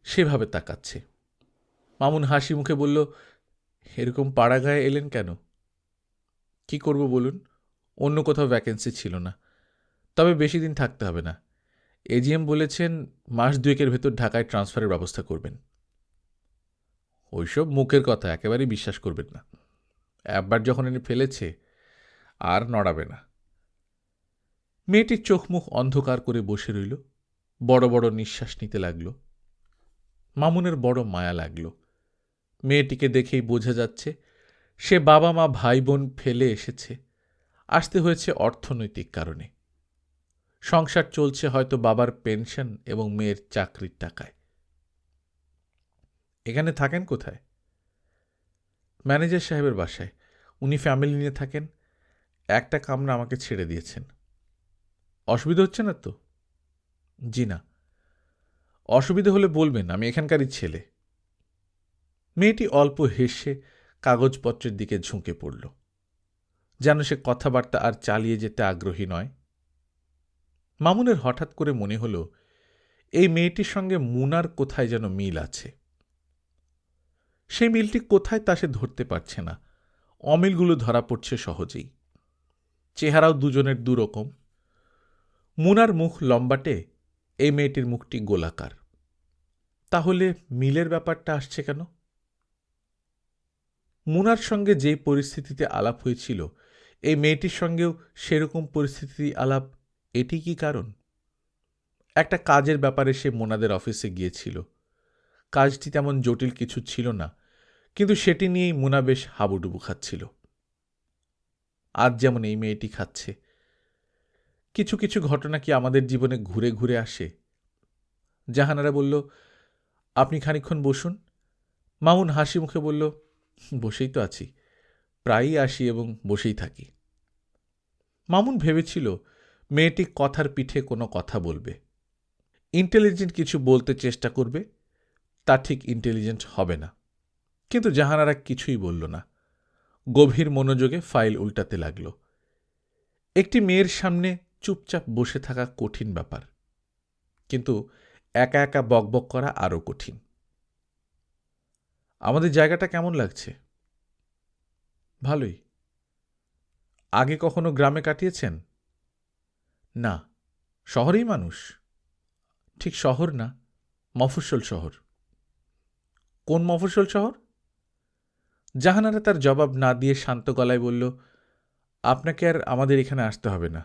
সেভাবে তাকাচ্ছে। মামুন হাসি মুখে বলল, এরকম পাড়াগায়ে এলেন কেন? কি করব বলুন, অন্য কোথাও ভ্যাকেন্সি ছিল না, তবে বেশি দিন থাকতে হবে না। এজিএম বলেছেন মাস 2-এর ভেতর ঢাকায় ট্রান্সফারের ব্যবস্থা করবেন। ওইসব মুখের কথা, একেবারেই বিশ্বাস করবেন না। একবার যখন এনে ফেলেছে আর নড়াবে না। মেয়েটির চোখ মুখ অন্ধকার করে বসে রইল, বড় বড় নিঃশ্বাস নিতে লাগল। মামুনের বড় মায়া লাগল। মেয়েটিকে দেখেই বোঝা যাচ্ছে সে বাবা মা ভাই বোন ফেলে এসেছে, আসতে হয়েছে অর্থনৈতিক কারণে। সংসার চলছে হয়তো বাবার পেনশন এবং মেয়ের চাকরির টাকায়। এখানে থাকেন কোথায়? ম্যানেজার সাহেবের বাসায়। উনি ফ্যামিলি নিয়ে থাকেন। একটা কামরা আমাকে ছেড়ে দিয়েছেন। অসুবিধা হচ্ছে না তো? জি না। অসুবিধা হলে বলবেন, আমি এখানকারই ছেলে। মেয়েটি অল্প হেসে কাগজপত্রের দিকে ঝুঁকে পড়ল, যেন সে কথাবার্তা আর চালিয়ে যেতে আগ্রহী নয়। মামুনের হঠাৎ করে মনে হল এই মেয়েটির সঙ্গে মুনার কোথায় যেন মিল আছে। সেই মিলটি কোথায় তা সে ধরতে পারছে না। অমিলগুলো ধরা পড়ছে সহজেই। চেহারাও দুজনের দুরকম। মুনার মুখ লম্বাটে, এই মেয়েটির মুখটি গোলাকার। তাহলে মিলের ব্যাপারটা আসছে কেন? মুনার সঙ্গে যেই পরিস্থিতিতে আলাপ হয়েছিল, এই মেয়েটির সঙ্গেও সেরকম পরিস্থিতি আলাপ, এটি কি কারণ? একটা কাজের ব্যাপারে সে মোনাদের অফিসে গিয়েছিল। কাজটি তেমন জটিল কিছু ছিল না, কিন্তু সেটি নিয়েই মুনা বেশ হাবুডুবু খাচ্ছিল। আজ যেমন এই মেয়েটি খাচ্ছে। কিছু কিছু ঘটনা কি আমাদের জীবনে ঘুরে ঘুরে আসে? জাহানারা বলল, আপনি খানিকক্ষণ বসুন। মামুন হাসি মুখে বলল, বসেই তো আছি, প্রায়ই আসি এবং বসেই থাকি। মামুন ভেবেছিল মেয়েটি কথার পিঠে কোনো কথা বলবে, ইন্টেলিজেন্ট কিছু বলতে চেষ্টা করবে, তা ঠিক ইন্টেলিজেন্ট হবে না। কিন্তু জাহানারা কিছুই বলল না। গভীর মনোযোগে ফাইল উল্টাতে লাগল। একটি মেয়ের সামনে চুপচাপ বসে থাকা কঠিন ব্যাপার, কিন্তু একা একা বকবক করা আরও কঠিন। আমাদের জায়গাটা কেমন লাগছে? ভালোই। আগে কখনো গ্রামে কাটিয়েছেন? না। শহরেই মানুষ? ঠিক শহর না, মফস্বল শহর। কোন মফস্বল শহর? জাহানারা তার জবাব না দিয়ে শান্ত গলায় বলল, আপনাকে আর আমাদের এখানে আসতে হবে না।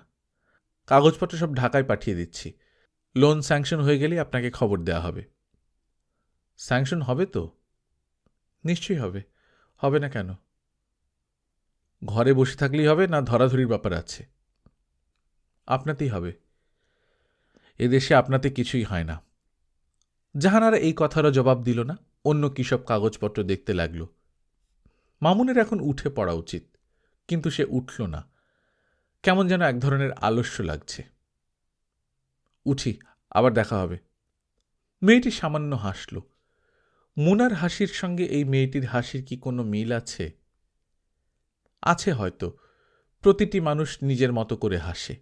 কাগজপত্র সব ঢাকায় পাঠিয়ে দিচ্ছি। লোন স্যাংশন হয়ে গেলেই আপনাকে খবর দেওয়া হবে। স্যাংশন হবে তো? নিশ্চয়ই হবে। হবে না কেন? ঘরে বসে থাকলেই হবে, না ধরাধরির ব্যাপার আছে? আপনাতেই হবে। এদেশে আপনাতে কিছুই হয় না। জাহানারা এই কথারও জবাব দিল না, অন্য কী সব কাগজপত্র দেখতে লাগল। মামুনের এখন উঠে পড়া উচিত, কিন্তু সে উঠল না। কেমন যেন এক ধরনের আলস্য লাগছে। উঠি, আবার দেখা হবে। মেয়েটি সামান্য হাসল। মুনার হাসির সঙ্গে এই মেয়েটির হাসির কি কোনো মিল আছে? আছে হয়তো। প্রতিটি মানুষ নিজের মতো করে হাসে।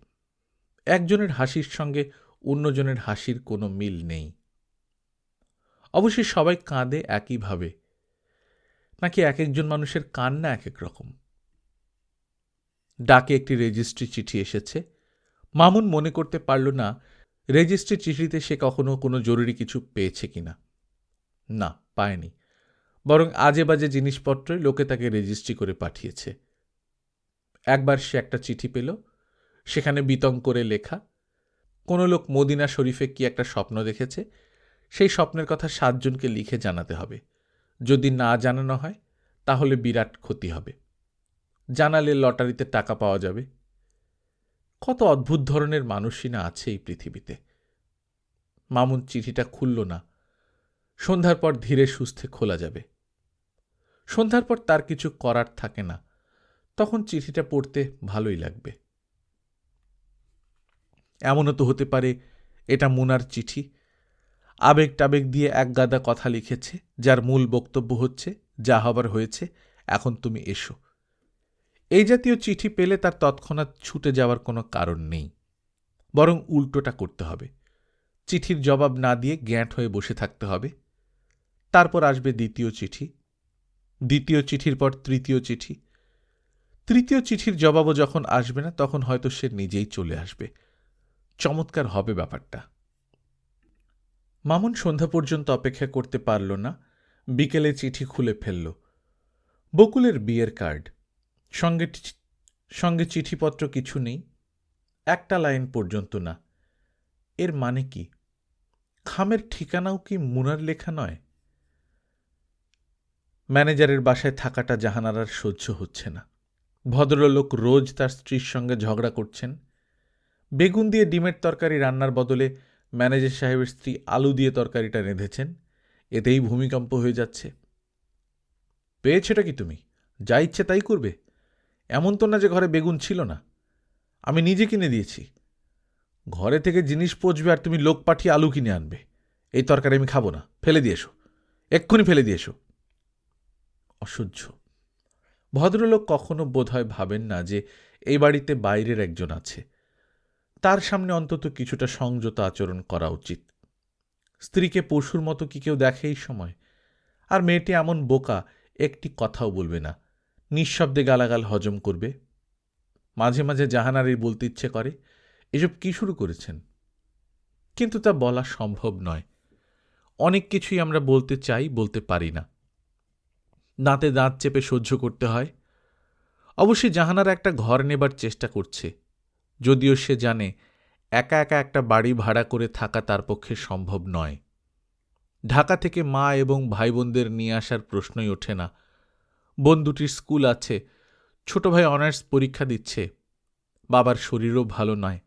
একজনের হাসির সঙ্গে অন্যজনের হাসির কোনো মিল নেই। অবশ্যই সবাই কাঁদে একইভাবে, নাকি এক একজন মানুষের কান্না এক এক রকম? ডাকে একটি রেজিস্ট্রি চিঠি এসেছে। মামুন মনে করতে পারল না রেজিস্ট্রি চিঠিতে সে কখনো কোনো জরুরি কিছু পেয়েছে কিনা। না, পায়নি। বরং আজে বাজে জিনিসপত্রই লোকে তাকে রেজিস্ট্রি করে পাঠিয়েছে। একবার সে একটা চিঠি পেল, সেখানে বিতং করে লেখা, কোনো লোক মদিনা শরীফে কি একটা স্বপ্ন দেখেছে, সেই স্বপ্নের কথা 7 জনকে লিখে জানাতে হবে। যদি না জানানো হয় তাহলে বিরাট ক্ষতি হবে। জানালে লটারিতে টাকা পাওয়া যাবে। কত অদ্ভুত ধরনের মানুষই না আছে এই পৃথিবীতে। মামুন চিঠিটা খুলল না। সন্ধ্যার পর ধীরে সুস্থে খোলা যাবে। সন্ধ্যার পর তার কিছু করার থাকে না, তখন চিঠিটা পড়তে ভালোই লাগবে। এমনও তো হতে পারে এটা মুনার চিঠি। আবেগ টাবেগ দিয়ে এক গাদা কথা লিখেছে, যার মূল বক্তব্য হচ্ছে, যা হবার হয়েছে, এখন তুমি এসো। এই জাতীয় চিঠি পেলে তার তৎক্ষণাৎ ছুটে যাওয়ার কোনো কারণ নেই, বরং উল্টোটা করতে হবে। চিঠির জবাব না দিয়ে গ্যাঁট হয়ে বসে থাকতে হবে। তারপর আসবে দ্বিতীয় চিঠি, দ্বিতীয় চিঠির পর তৃতীয় চিঠি। তৃতীয় চিঠির জবাবও যখন আসবে না, তখন হয়তো সে নিজেই চলে আসবে। চমৎকার হবে ব্যাপারটা। মামুন সন্ধ্যা পর্যন্ত অপেক্ষা করতে পারল না। বিকেলে চিঠি খুলে ফেলল। বকুলের বিয়ের কার্ড, সঙ্গে চিঠিপত্র কিছু নেই, একটা লাইন পর্যন্ত না। এর মানে কি? খামের ঠিকানাও কি মুনার লেখা নয়? ম্যানেজারের বাসায় থাকাটা জাহানারার সহ্য হচ্ছে না। ভদ্রলোক রোজ তার স্ত্রীর সঙ্গে ঝগড়া করছেন। বেগুন দিয়ে ডিমের তরকারি রান্নার বদলে ম্যানেজার সাহেবের স্ত্রী আলু দিয়ে তরকারিটা রেঁধেছেন। এতেই ভূমিকম্প হয়ে যাচ্ছে। পেয়েছেটা কি তুমি? যা ইচ্ছে তাই করবে? এমন তো না যে ঘরে বেগুন ছিল না, আমি নিজে কিনে দিয়েছি। ঘরে থেকে জিনিস পচবে আর তুমি লোক পাঠিয়ে আলু কিনে আনবে। এই তরকারি আমি খাবো না, ফেলে দিয়ে এসো, এক্ষুনি ফেলে দিয়ে এসো। অসহ্য। ভদ্রলোক কখনো বোধহয় ভাবেন না যে এই বাড়িতে বাইরের একজন আছে, তার সামনে অন্তত কিছুটা সংযত আচরণ করা উচিত। স্ত্রীকে পশুর মতো কি কেউ দেখে এই সময়? আর মেয়েটি এমন বোকা, একটি কথাও বলবে না, নিঃশব্দে গালাগাল হজম করবে। মাঝে মাঝে জাহানারীর বলতে ইচ্ছে করে, এসব কি শুরু করেছেন? কিন্তু তা বলা সম্ভব নয়। অনেক কিছুই আমরা বলতে চাই, বলতে পারি না। দাঁতে দাঁত চেপে সহ্য করতে হয়। অবশ্যই জাহানারা একটা ঘর নেবার চেষ্টা করছে, যদিও সে জানে একা একা একটা বাড়ি ভাড়া করে থাকা তার পক্ষে সম্ভব নয়। ঢাকা থেকে মা এবং ভাই বোনদের নিয়ে আসার প্রশ্নই ওঠে না। বোন দুটির স্কুল আছে, ছোট ভাই অনার্স পরীক্ষা দিচ্ছে, বাবার শরীরও ভালো নয়।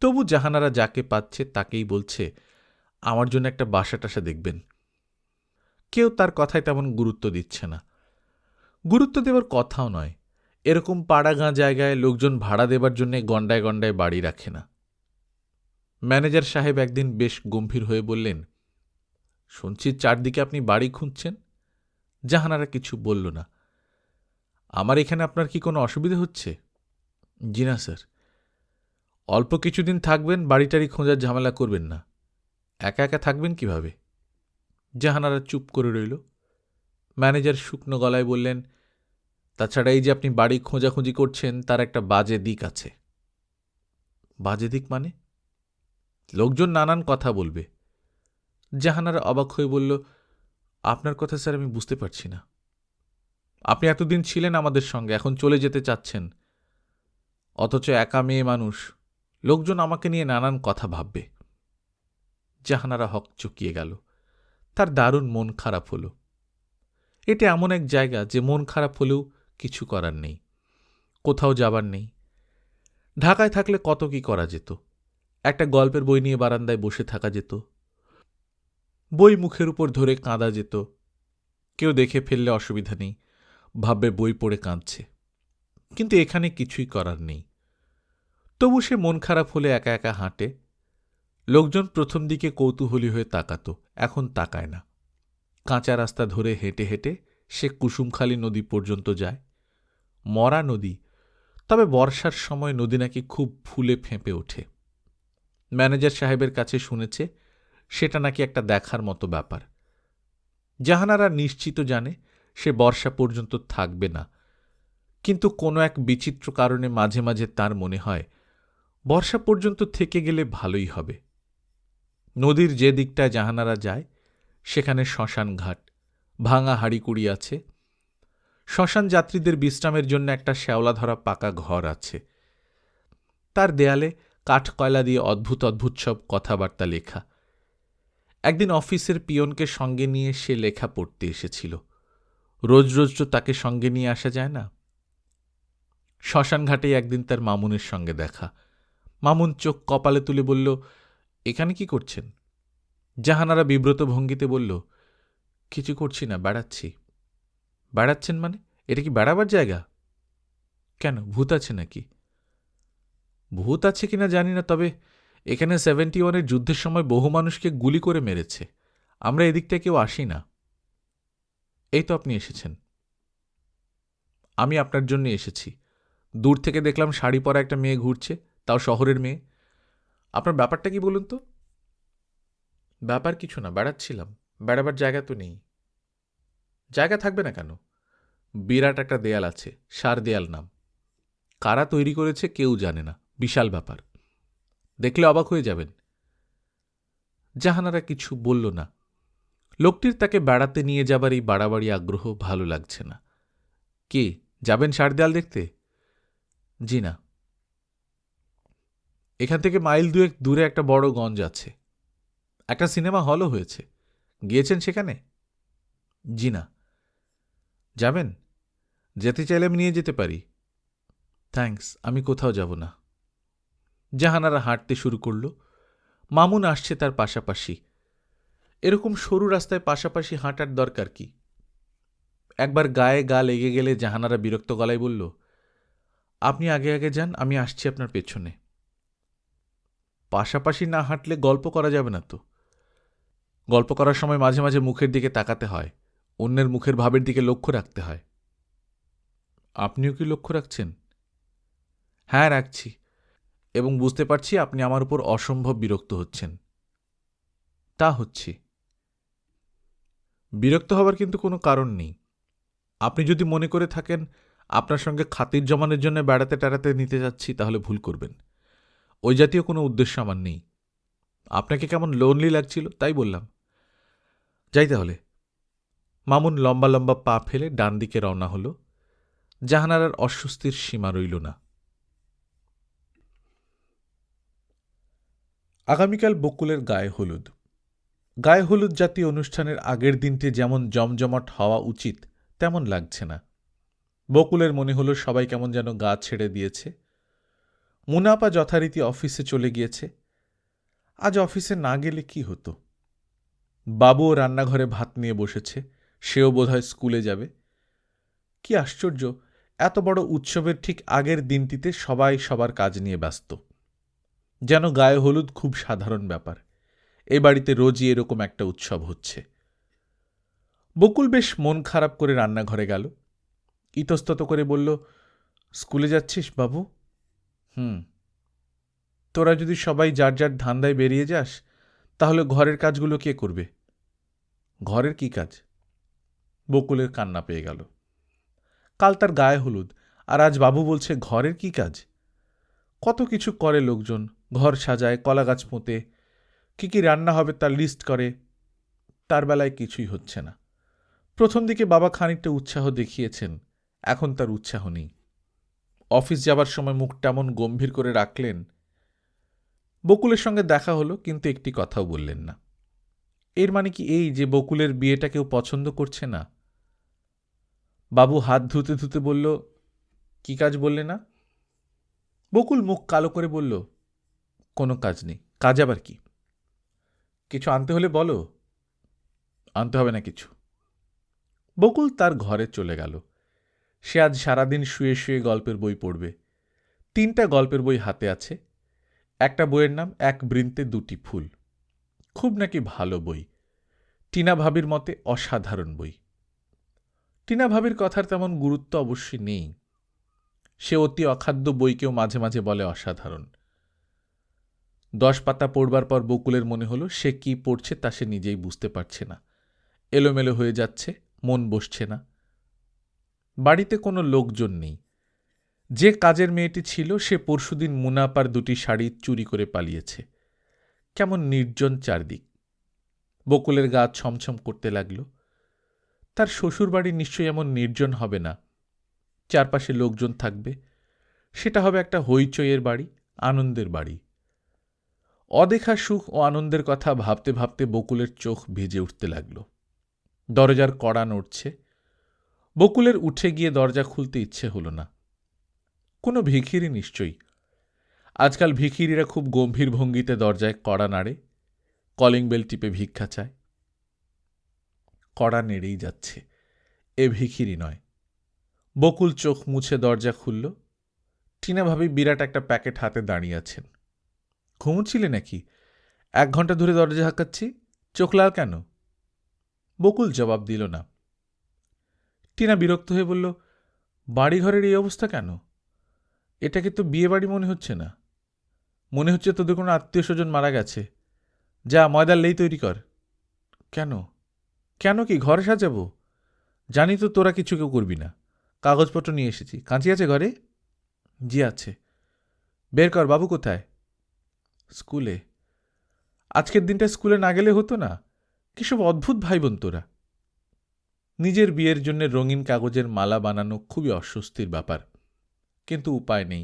তবু জাহানারা যাকে পাচ্ছে তাকেই বলছে, আমার জন্য একটা বাসা টাসা দেখবেন। কেউ তার কথায় তেমন গুরুত্ব দিচ্ছে না। গুরুত্ব দেবার কথাও নয়। এরকম পাড়াগাঁ জায়গায় লোকজন ভাড়া দেবার জন্য গন্ডায় গন্ডায় বাড়ি রাখে না। ম্যানেজার সাহেব একদিন বেশ গম্ভীর হয়ে বললেন, শুনছি চারদিকে আপনি বাড়ি খুঁজছেন। জাহানারা কিছু বলল না। আমার এখানে আপনার কি কোনো অসুবিধা হচ্ছে? জি না স্যার। অল্প কিছুদিন থাকবেন, বাড়িটারি খোঁজার ঝামেলা করবেন না। একা একা থাকবেন কিভাবে? জাহানারা চুপ করে রইল। ম্যানেজার শুকনো গলায় বললেন, তাছাড়া এই যে আপনি বাড়ি খোঁজাখুঁজি করছেন, তার একটা বাজে দিক আছে। বাজে দিক মানে? লোকজন নানান কথা বলবে। জাহানারা অবাক হয়ে বলল, আপনার কথা স্যার আমি বুঝতে পারছি না। আপনি এতদিন ছিলেন আমাদের সঙ্গে, এখন চলে যেতে চাচ্ছেন, অথচ একা মেয়ে মানুষ, লোকজন আমাকে নিয়ে নানান কথা ভাববে। জাহানারা হক চকিয়ে গেল। তার দারুণ মন খারাপ হল। এটা এমন এক জায়গা যে মন খারাপ হলেও কিছু করার নেই, কোথাও যাবার নেই। ঢাকায় থাকলে কত কি করা যেত। একটা গল্পের বই নিয়ে বারান্দায় বসে থাকা যেত, বই মুখের উপর ধরে কাঁদা যেত। কেউ দেখে ফেললে অসুবিধা নেই, ভাববে বই পড়ে কাঁদছে। কিন্তু এখানে কিছুই করার নেই। তবু সে মন খারাপ হলে একা একা হাঁটে। লোকজন প্রথম দিকে কৌতূহলী হয়ে তাকাত, এখন তাকায় না। কাঁচা রাস্তা ধরে হেঁটে হেঁটে সে কুসুমখালী নদী পর্যন্ত যায়। মরা নদী, তবে বর্ষার সময় নদী নাকি খুব ফুলে ফেঁপে ওঠে। ম্যানেজার সাহেবের কাছে শুনেছে সেটা নাকি একটা দেখার মতো ব্যাপার। জাহানারা নিশ্চিত জানে সে বর্ষা পর্যন্ত থাকবে না, কিন্তু কোনো এক বিচিত্র কারণে মাঝে মাঝে তার মনে হয় বর্ষা পর্যন্ত থেকে গেলে ভালোই হবে। নদীর যে দিকটায় জাহানারা যায় সেখানে শ্মশান ঘাট, ভাঙা হাড়িকুড়ি আছে। শ্মশান যাত্রীদের বিশ্রামের জন্য একটা শ্যাওলা ধরা পাকা ঘর আছে। তার দেয়ালে কাঠ কয়লা দিয়ে অদ্ভুত অদ্ভুত সব কথাবার্তা লেখা। একদিন অফিসের পিয়নকে সঙ্গে নিয়ে সে লেখা পড়তে এসেছিল। রোজ রোজ তো তাকে সঙ্গে নিয়ে আসা যায় না। শ্মশানঘাটে একদিন তার মামুনের সঙ্গে দেখা। মামুন চোখ কপালে তুলে বলল, এখানে কি করছেন? জাহানারা বিব্রত ভঙ্গিতে বলল, কিছু করছি না, বেড়াচ্ছি। বেড়াচ্ছেন মানে? এটা কি বেড়াবার জায়গা? কেন, ভূত আছে নাকি? ভূত আছে কিনা জানি না, তবে এখানে 71-এর যুদ্ধের সময় বহু মানুষকে গুলি করে মেরেছে। আমরা এদিকটা কেউ আসি না। এই তো আপনি এসেছেন। আমি আপনার জন্য এসেছি। দূর থেকে দেখলাম শাড়ি পরা একটা মেয়ে ঘুরছে, তাও শহরের মেয়ে। আপনার ব্যাপারটা কি বলুন তো? ব্যাপার কিছু না, বেড়াচ্ছিলাম। বেড়াবার জায়গা তো নেই। জায়গা থাকবে না কেন? বিরাট একটা দেয়াল আছে, সার দেয়াল নাম। কারা তৈরি করেছে কেউ জানে না, বিশাল ব্যাপার। দেখলে অবাক হয়ে যাবেন। জাহানারা কিছু বলল না। লোকটির তাকে বেড়াতে নিয়ে যাবার এই বাড়াবাড়ি আগ্রহ ভালো লাগছে না। কি, যাবেন সার দেয়াল দেখতে? জি না। এখান থেকে মাইল দুয়েক দূরে একটা বড় গঞ্জ আছে, একটা সিনেমা হলও হয়েছে। গিয়েছেন সেখানে? জি না। যাবেন? যেতে চাইলে আমি নিয়ে যেতে পারি। থ্যাঙ্কস, আমি কোথাও যাব না। জাহানারা হাঁটতে শুরু করল। মামুন আসছে তার পাশাপাশি। এরকম সরু রাস্তায় পাশাপাশি হাঁটার দরকার কি? একবার গায়ে গা লেগে গেলে জাহানারা বিরক্ত গলায় বলল, আপনি আগে আগে যান, আমি আসছি আপনার পেছনে। পাশাপাশি না হাঁটলে গল্প করা যাবে না তো। গল্প করার সময় মাঝে মাঝে মুখের দিকে তাকাতে হয়, অন্যের মুখের ভাবের দিকে লক্ষ্য রাখতে হয়। আপনিও কি লক্ষ্য রাখছেন? হ্যাঁ, রাখছি, এবং বুঝতে পারছি আপনি আমার উপর অসম্ভব বিরক্ত হচ্ছেন। তা হচ্ছি। বিরক্ত হবার কিন্তু কোনো কারণ নেই। আপনি যদি মনে করে থাকেন আপনার সঙ্গে খাতির জমানোর জন্য বেড়াতে টেড়াতে নিতে যাচ্ছি, তাহলে ভুল করবেন। ওই জাতীয় কোনো উদ্দেশ্য আমার নেই। আপনাকে কেমন লোনলি লাগছিল তাই বললাম। যাই তাহলে। মামুন লম্বা লম্বা পা ফেলে ডান দিকে রওনা হল। জাহানারার অস্বস্তির সীমা রইল না। আগামীকাল বকুলের গায়ে হলুদ। গায়ে হলুদ জাতীয় অনুষ্ঠানের আগের দিনটি যেমন জমজমাট হওয়া উচিত তেমন লাগছে না। বকুলের মনে হলো সবাই কেমন যেন গা ছেড়ে দিয়েছে। মুনাপা যথারীতি অফিসে চলে গিয়েছে। আজ অফিসে না গেলে কি হতো? বাবুও রান্নাঘরে ভাত নিয়ে বসেছে, সেও বোধহয় স্কুলে যাবে। কি আশ্চর্য, এত বড় উৎসবের ঠিক আগের দিনটিতে সবাই সবার কাজ নিয়ে ব্যস্ত। যেন গায়ে হলুদ খুব সাধারণ ব্যাপার। এ বাড়িতে রোজই এরকম একটা উৎসব হচ্ছে। বকুল বেশ মন খারাপ করে রান্নাঘরে গেল। ইতস্তত করে বলল, স্কুলে যাচ্ছিস বাবু? তোরা যদি সবাই যার যার ধান্দায় বেরিয়ে যাস, তাহলে ঘরের কাজগুলো কে করবে? ঘরের কি কাজ? বকুলের কান্না পেয়ে গেল। কাল তার গায়ে হলুদ, আর আজ বাবু বলছে ঘরের কি কাজ? কত কিছু করে লোকজন, ঘর সাজায়, কলা গাছ পোঁতে, কি কি রান্না হবে তার লিস্ট করে। তার বেলায় কিছুই হচ্ছে না। প্রথম দিকে বাবা খানিকটা উৎসাহ দেখিয়েছেন, এখন তার উৎসাহ নেই। অফিস যাবার সময় মুখটা এমন গম্ভীর করে রাখলেন। বকুলের সঙ্গে দেখা হলো, কিন্তু একটি কথাও বললেন না। এর মানে কি এই যে বকুলের বিয়েটা কেউ পছন্দ করছে না? বাবু হাত ধুতে ধুতে বলল, কি কাজ বললে না? বকুল মুখ কালো করে বলল, কোনো কাজ নেই। কাজ আবার কি? কিছু আনতে হলে বলো। আনতে হবে না কিছু। বকুল তার ঘরে চলে গেল। সে আজ সারাদিন শুয়ে শুয়ে গল্পের বই পড়বে। 3টা গল্পের বই হাতে আছে। একটা বইয়ের নাম এক বৃন্তে 2টি ফুল। খুব নাকি ভালো বই। টিনা ভাবির মতে অসাধারণ বই। টিনা ভাবির কথার তেমন গুরুত্ব অবশ্যই নেই। সে অতি অখাদ্য বইকেও মাঝে মাঝে বলে অসাধারণ। 10 পাতা পড়বার পর বকুলের মনে হলো সে কি পড়ছে তা সে নিজেই বুঝতে পারছে না। এলোমেলো হয়ে যাচ্ছে, মন বসছে না। বাড়িতে কোনো লোকজন নেই। যে কাজের মেয়েটি ছিল সে পরশুদিন মুনাপার 2টি শাড়ি চুরি করে পালিয়েছে। কেমন নির্জন চারদিক। বকুলের গা ছমছম করতে লাগল। তার শ্বশুরবাড়ি নিশ্চয়ই এমন নির্জন হবে না। চারপাশে লোকজন থাকবে। সেটা হবে একটা হইচইয়ের বাড়ি, আনন্দের বাড়ি। অদেখা সুখ ও আনন্দের কথা ভাবতে ভাবতে বকুলের চোখ ভিজে উঠতে লাগল। দরজার কড়া নড়ছে। বকুলের উঠে গিয়ে দরজা খুলতে ইচ্ছে হল না। কোনো ভিখিরি নিশ্চয়ই। আজকাল ভিখিরিরা খুব গম্ভীর ভঙ্গিতে দরজায় কড়া নাড়ে, কলিং বেল টিপে ভিক্ষা চায়। কড়া নেড়েই যাচ্ছে। এ ভিখিরি নয়। বকুল চোখ মুছে দরজা খুলল। টিনা ভাবি বিরাট একটা প্যাকেট হাতে দাঁড়িয়ে আছেন। ঘুমোচ্ছিলে নাকি? 1 ঘন্টা ধরে দরজা হাঁকাচ্ছি, চোখ লাল কেন? বকুল জবাব দিল না। টিনা বিরক্ত হয়ে বলল, বাড়িঘরের এই অবস্থা কেন? এটাকে তো বিয়ে বাড়ি মনে হচ্ছে না। মনে হচ্ছে তোদের কোনো আত্মীয় স্বজন মারা গেছে। যা ময়দার লেই তৈরি কর। কেন? কেন কি ঘর সাজাবো? জানি তো তোরা কিছু কেউ করবি না। কাগজপত্র নিয়ে এসেছি। কাঁচি আছে ঘরে? জি আছে। বের কর। বাবু কোথায়? স্কুলে। আজকের দিনটা স্কুলে না গেলে হতো না? কিসব অদ্ভুত ভাই বোন তোরা। নিজের বিয়ের জন্য রঙিন কাগজের মালা বানানো খুবই অস্বস্তির ব্যাপার, কিন্তু উপায় নেই।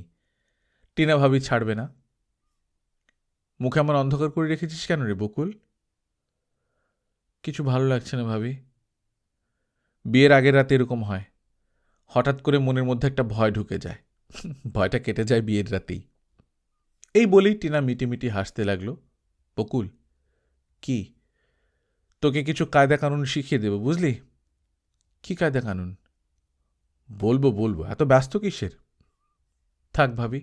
টিনা ভাবি ছাড়বে না। মুখে এমন অন্ধকার করে রেখেছিস কেন রে বকুল? কিছু ভালো লাগছে না ভাবি। বিয়ের আগের রাতে এরকম হয়। হঠাৎ করে মনের মধ্যে একটা ভয় ঢুকে যায়। ভয়টা কেটে যায় বিয়ের রাতেই। এই বলেই টিনা মিটিমিটি হাসতে লাগলো। বকুল, কি? তোকে কিছু কায়দা কানুন শিখিয়ে দেব, বুঝলি? কি কায়দা কানুন? বলবো বলবো, এত ব্যস্ত কিসের? থাক ভাবি,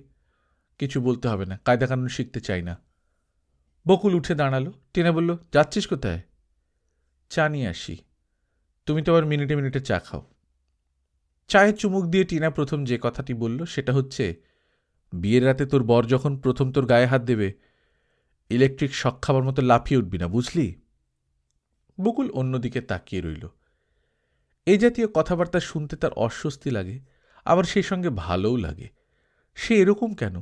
কিছু বলতে হবে না, কায়দা কানুন শিখতে চাই না। বকুল উঠে দাঁড়ালো। টিনা বলল, যাচ্ছিস কোথায়? চা নিয়ে আসি। তুমি তো আবার মিনিটে মিনিটে চা খাও। চায়ে চুমুক দিয়ে টিনা প্রথম যে কথাটি বলল সেটা হচ্ছে, বিয়ের রাতে তোর বর যখন প্রথম তোর গায়ে হাত দেবে, ইলেকট্রিক শক খাবার মতো লাফিয়ে উঠবি না, বুঝলি? বকুল অন্যদিকে তাকিয়ে রইল। এই জাতীয় কথাবার্তা শুনতে তার অস্বস্তি লাগে, আবার সেই সঙ্গে ভালোও লাগে। সে এরকম কেন?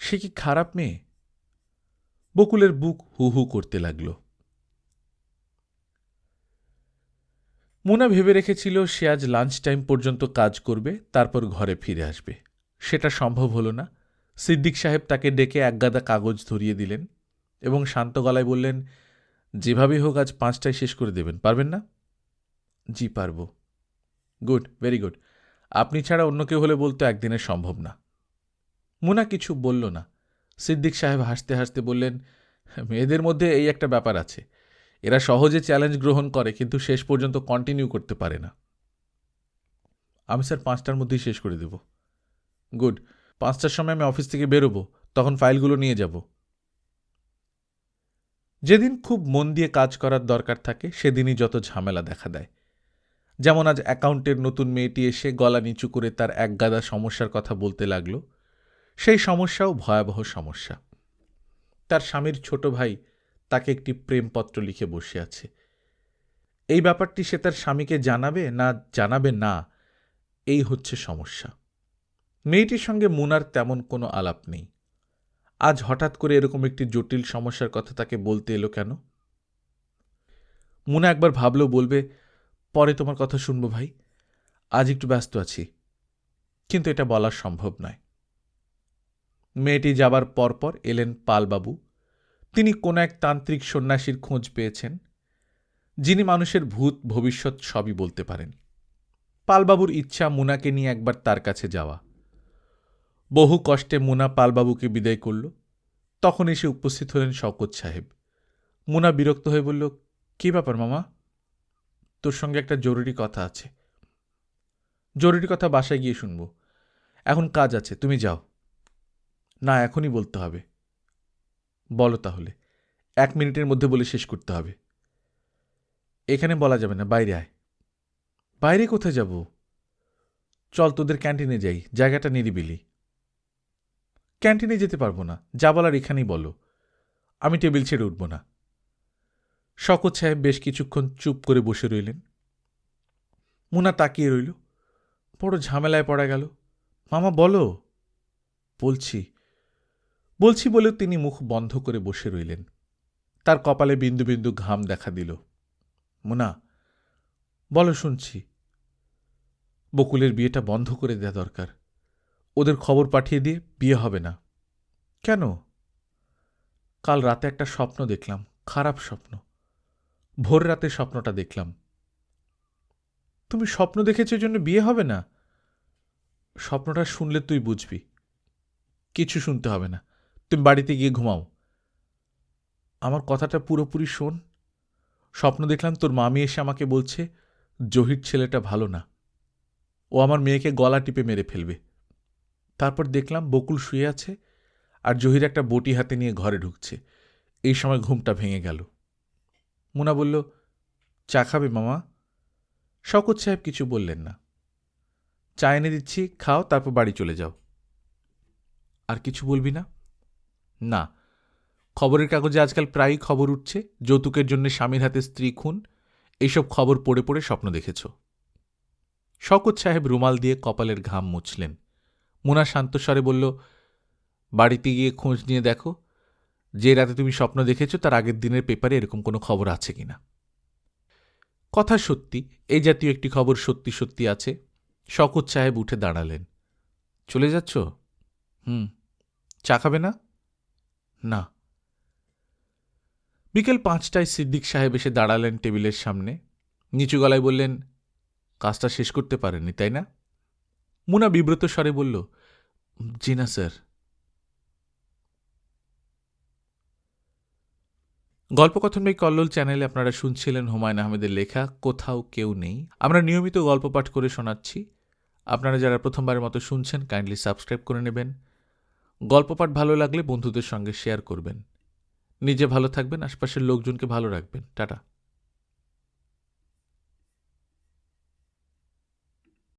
সে কি খারাপ মেয়ে? বকুলের বুক হু হু করতে লাগল। মুনা ভেবে রেখেছিল সে আজ লাঞ্চ টাইম পর্যন্ত কাজ করবে, তারপর ঘরে ফিরে আসবে। সেটা সম্ভব হল না। সিদ্দিক সাহেব তাকে ডেকে একগাদা কাগজ ধরিয়ে দিলেন এবং শান্ত গলায় বললেন, যেভাবেই হোক আজ 5টায় শেষ করে দেবেন, পারবেন না? জি পারব। Good, very good. আপনি ছাড়া অন্য কেউ হলে বলতো একদিনে সম্ভব না। মুনা কিছু বলল না। সিদ্দিক সাহেব হাসতে হাসতে বললেন, মেয়েদের মধ্যে এই একটা ব্যাপার আছে, এরা সহজে চ্যালেঞ্জ গ্রহণ করে কিন্তু শেষ পর্যন্ত কন্টিনিউ করতে পারে না। আমি স্যার 5টার মধ্যেই শেষ করে দেব। গুড। 5টার সময় আমি অফিস থেকে বেরোবো, তখন ফাইলগুলো নিয়ে যাব। যেদিন খুব মন দিয়ে কাজ করার দরকার থাকে সেদিনই যত ঝামেলা দেখা দেয়। যেমন আজ অ্যাকাউন্টের নতুন মেয়েটি এসে গলা নিচু করে তার একগাদা সমস্যার কথা বলতে লাগল। সেই সমস্যাও ভয়াবহ সমস্যা। তার স্বামীর ছোট ভাই তাকে একটি প্রেমপত্র লিখে বসে আছে। এই ব্যাপারটি সে তার স্বামীকে জানাবে না জানাবে না, এই হচ্ছে সমস্যা। মেয়েটির সঙ্গে মুনার তেমন কোনো আলাপ নেই। আজ হঠাৎ করে এরকম একটি জটিল সমস্যার কথা তাকে বলতে এলো কেন? মুনা একবার ভাবলেও বলবে, পরে তোমার কথা শুনবো ভাই, আজ একটু ব্যস্ত আছি। কিন্তু এটা বলা সম্ভব নয়। মেয়েটি যাবার পরপর এলেন পালবাবু। তিনি কোন এক তান্ত্রিক সন্ন্যাসীর খোঁজ পেয়েছেন, যিনি মানুষের ভূত ভবিষ্যৎ সবই বলতে পারেন। পালবাবুর ইচ্ছা মুনাকে নিয়ে একবার তার কাছে যাওয়া। বহু কষ্টে মুনা পালবাবুকে বিদায় করল। তখন এসে উপস্থিত হলেন শওকত সাহেব। মুনা বিরক্ত হয়ে বলল, কি ব্যাপার মামা? তোর সঙ্গে একটা জরুরি কথা আছে। জরুরি কথা বাসায় গিয়ে শুনব, এখন কাজ আছে, তুমি যাও। না, এখনই বলতে হবে। বলো তাহলে। 1 মিনিটের মধ্যে বলে শেষ করতে হবে। এখানে বলা যাবে না, বাইরে আয়। বাইরে কোথায় যাব? চল তোদের ক্যান্টিনে যাই, জায়গাটা নিরিবিলি। ক্যান্টিনে যেতে পারবো না, যা বলার এখানেই বলো। আমি টেবিল ছেড়ে উঠব না। শওকত সাহেব বেশ কিছুক্ষণ চুপ করে বসে রইলেন। মুনা তাকিয়ে রইল। বড় ঝামেলায় পড়া গেল। মামা বলো। বলছি বলছি বলে তিনি মুখ বন্ধ করে বসে রইলেন। তার কপালে বিন্দু বিন্দু ঘাম দেখা দিল। মুনা বলো, শুনছি। বকুলের বিয়েটা বন্ধ করে দেয়া দরকার। ওদের খবর পাঠিয়ে দিয়ে বিয়ে হবে না। কেন? কাল রাতে একটা স্বপ্ন দেখলাম, খারাপ স্বপ্ন। ভোর রাতে স্বপ্নটা দেখলাম। তুমি স্বপ্ন দেখেছো জন্য বিয়ে হবে না? স্বপ্নটা শুনলে তুই বুঝবি। কিছু শুনতে হবে না, তুমি বাড়িতে গিয়ে ঘুমাও। আমার কথাটা পুরোপুরি শোন। স্বপ্ন দেখলাম তোর মামি এসে আমাকে বলছে, জহির ছেলেটা ভালো না, ও আমার মেয়েকে গলা টিপে মেরে ফেলবে। তারপর দেখলাম বকুল শুয়ে আছে আর জহির একটা বটি হাতে নিয়ে ঘরে ঢুকছে। এই সময় ঘুমটা ভেঙে গেল। মুনা বলল, চা খাবে মামা? শওকত সাহেব কিছু বললেন না। চা এনে দিচ্ছি, খাও, তারপর বাড়ি চলে যাও। আর কিছু বলবি না? না। খবরের কাগজে আজকাল প্রায়ই খবর উঠছে, যৌতুকের জন্য স্বামীর হাতে স্ত্রী খুন। এইসব খবর পড়ে পড়ে স্বপ্ন দেখেছ। শওকত সাহেব রুমাল দিয়ে কপালের ঘাম মুছলেন। মুনা শান্তস্বরে বলল, বাড়িতে গিয়ে খোঁজ নিয়ে দেখো, যে রাতে তুমি স্বপ্ন দেখেছ তার আগের দিনের পেপারে এরকম কোনো খবর আছে কিনা। কথা সত্যি, এই জাতীয় একটি খবর সত্যি সত্যি আছে। শওকত সাহেব উঠে দাঁড়ালেন। চলে যাচ্ছ? চা খাবে না? না। বিকেল 5টায় সিদ্দিক সাহেব এসে দাঁড়ালেন টেবিলের সামনে। নিচু গলায় বললেন, কাজটা শেষ করতে পারেননি, তাই না? মুনা বিব্রত স্বরে বলল, জি না স্যার। গল্পকথন বাই কল্লোল চ্যানেলে আপনারা শুনছিলেন হুমায়ুন আহমেদের লেখা কোথাও কেউ নেই। আমরা নিয়মিত গল্প পাঠ করে শোনাচ্ছি। আপনারা যারা প্রথমবারের মতো শুনছেন কাইন্ডলি সাবস্ক্রাইব করে নেবেন। গল্প পাঠ ভালো লাগলে বন্ধুদের সঙ্গে শেয়ার করবেন। নিজে ভালো থাকবেন, আশপাশের লোকজনকে ভালো রাখবেন। টাটা।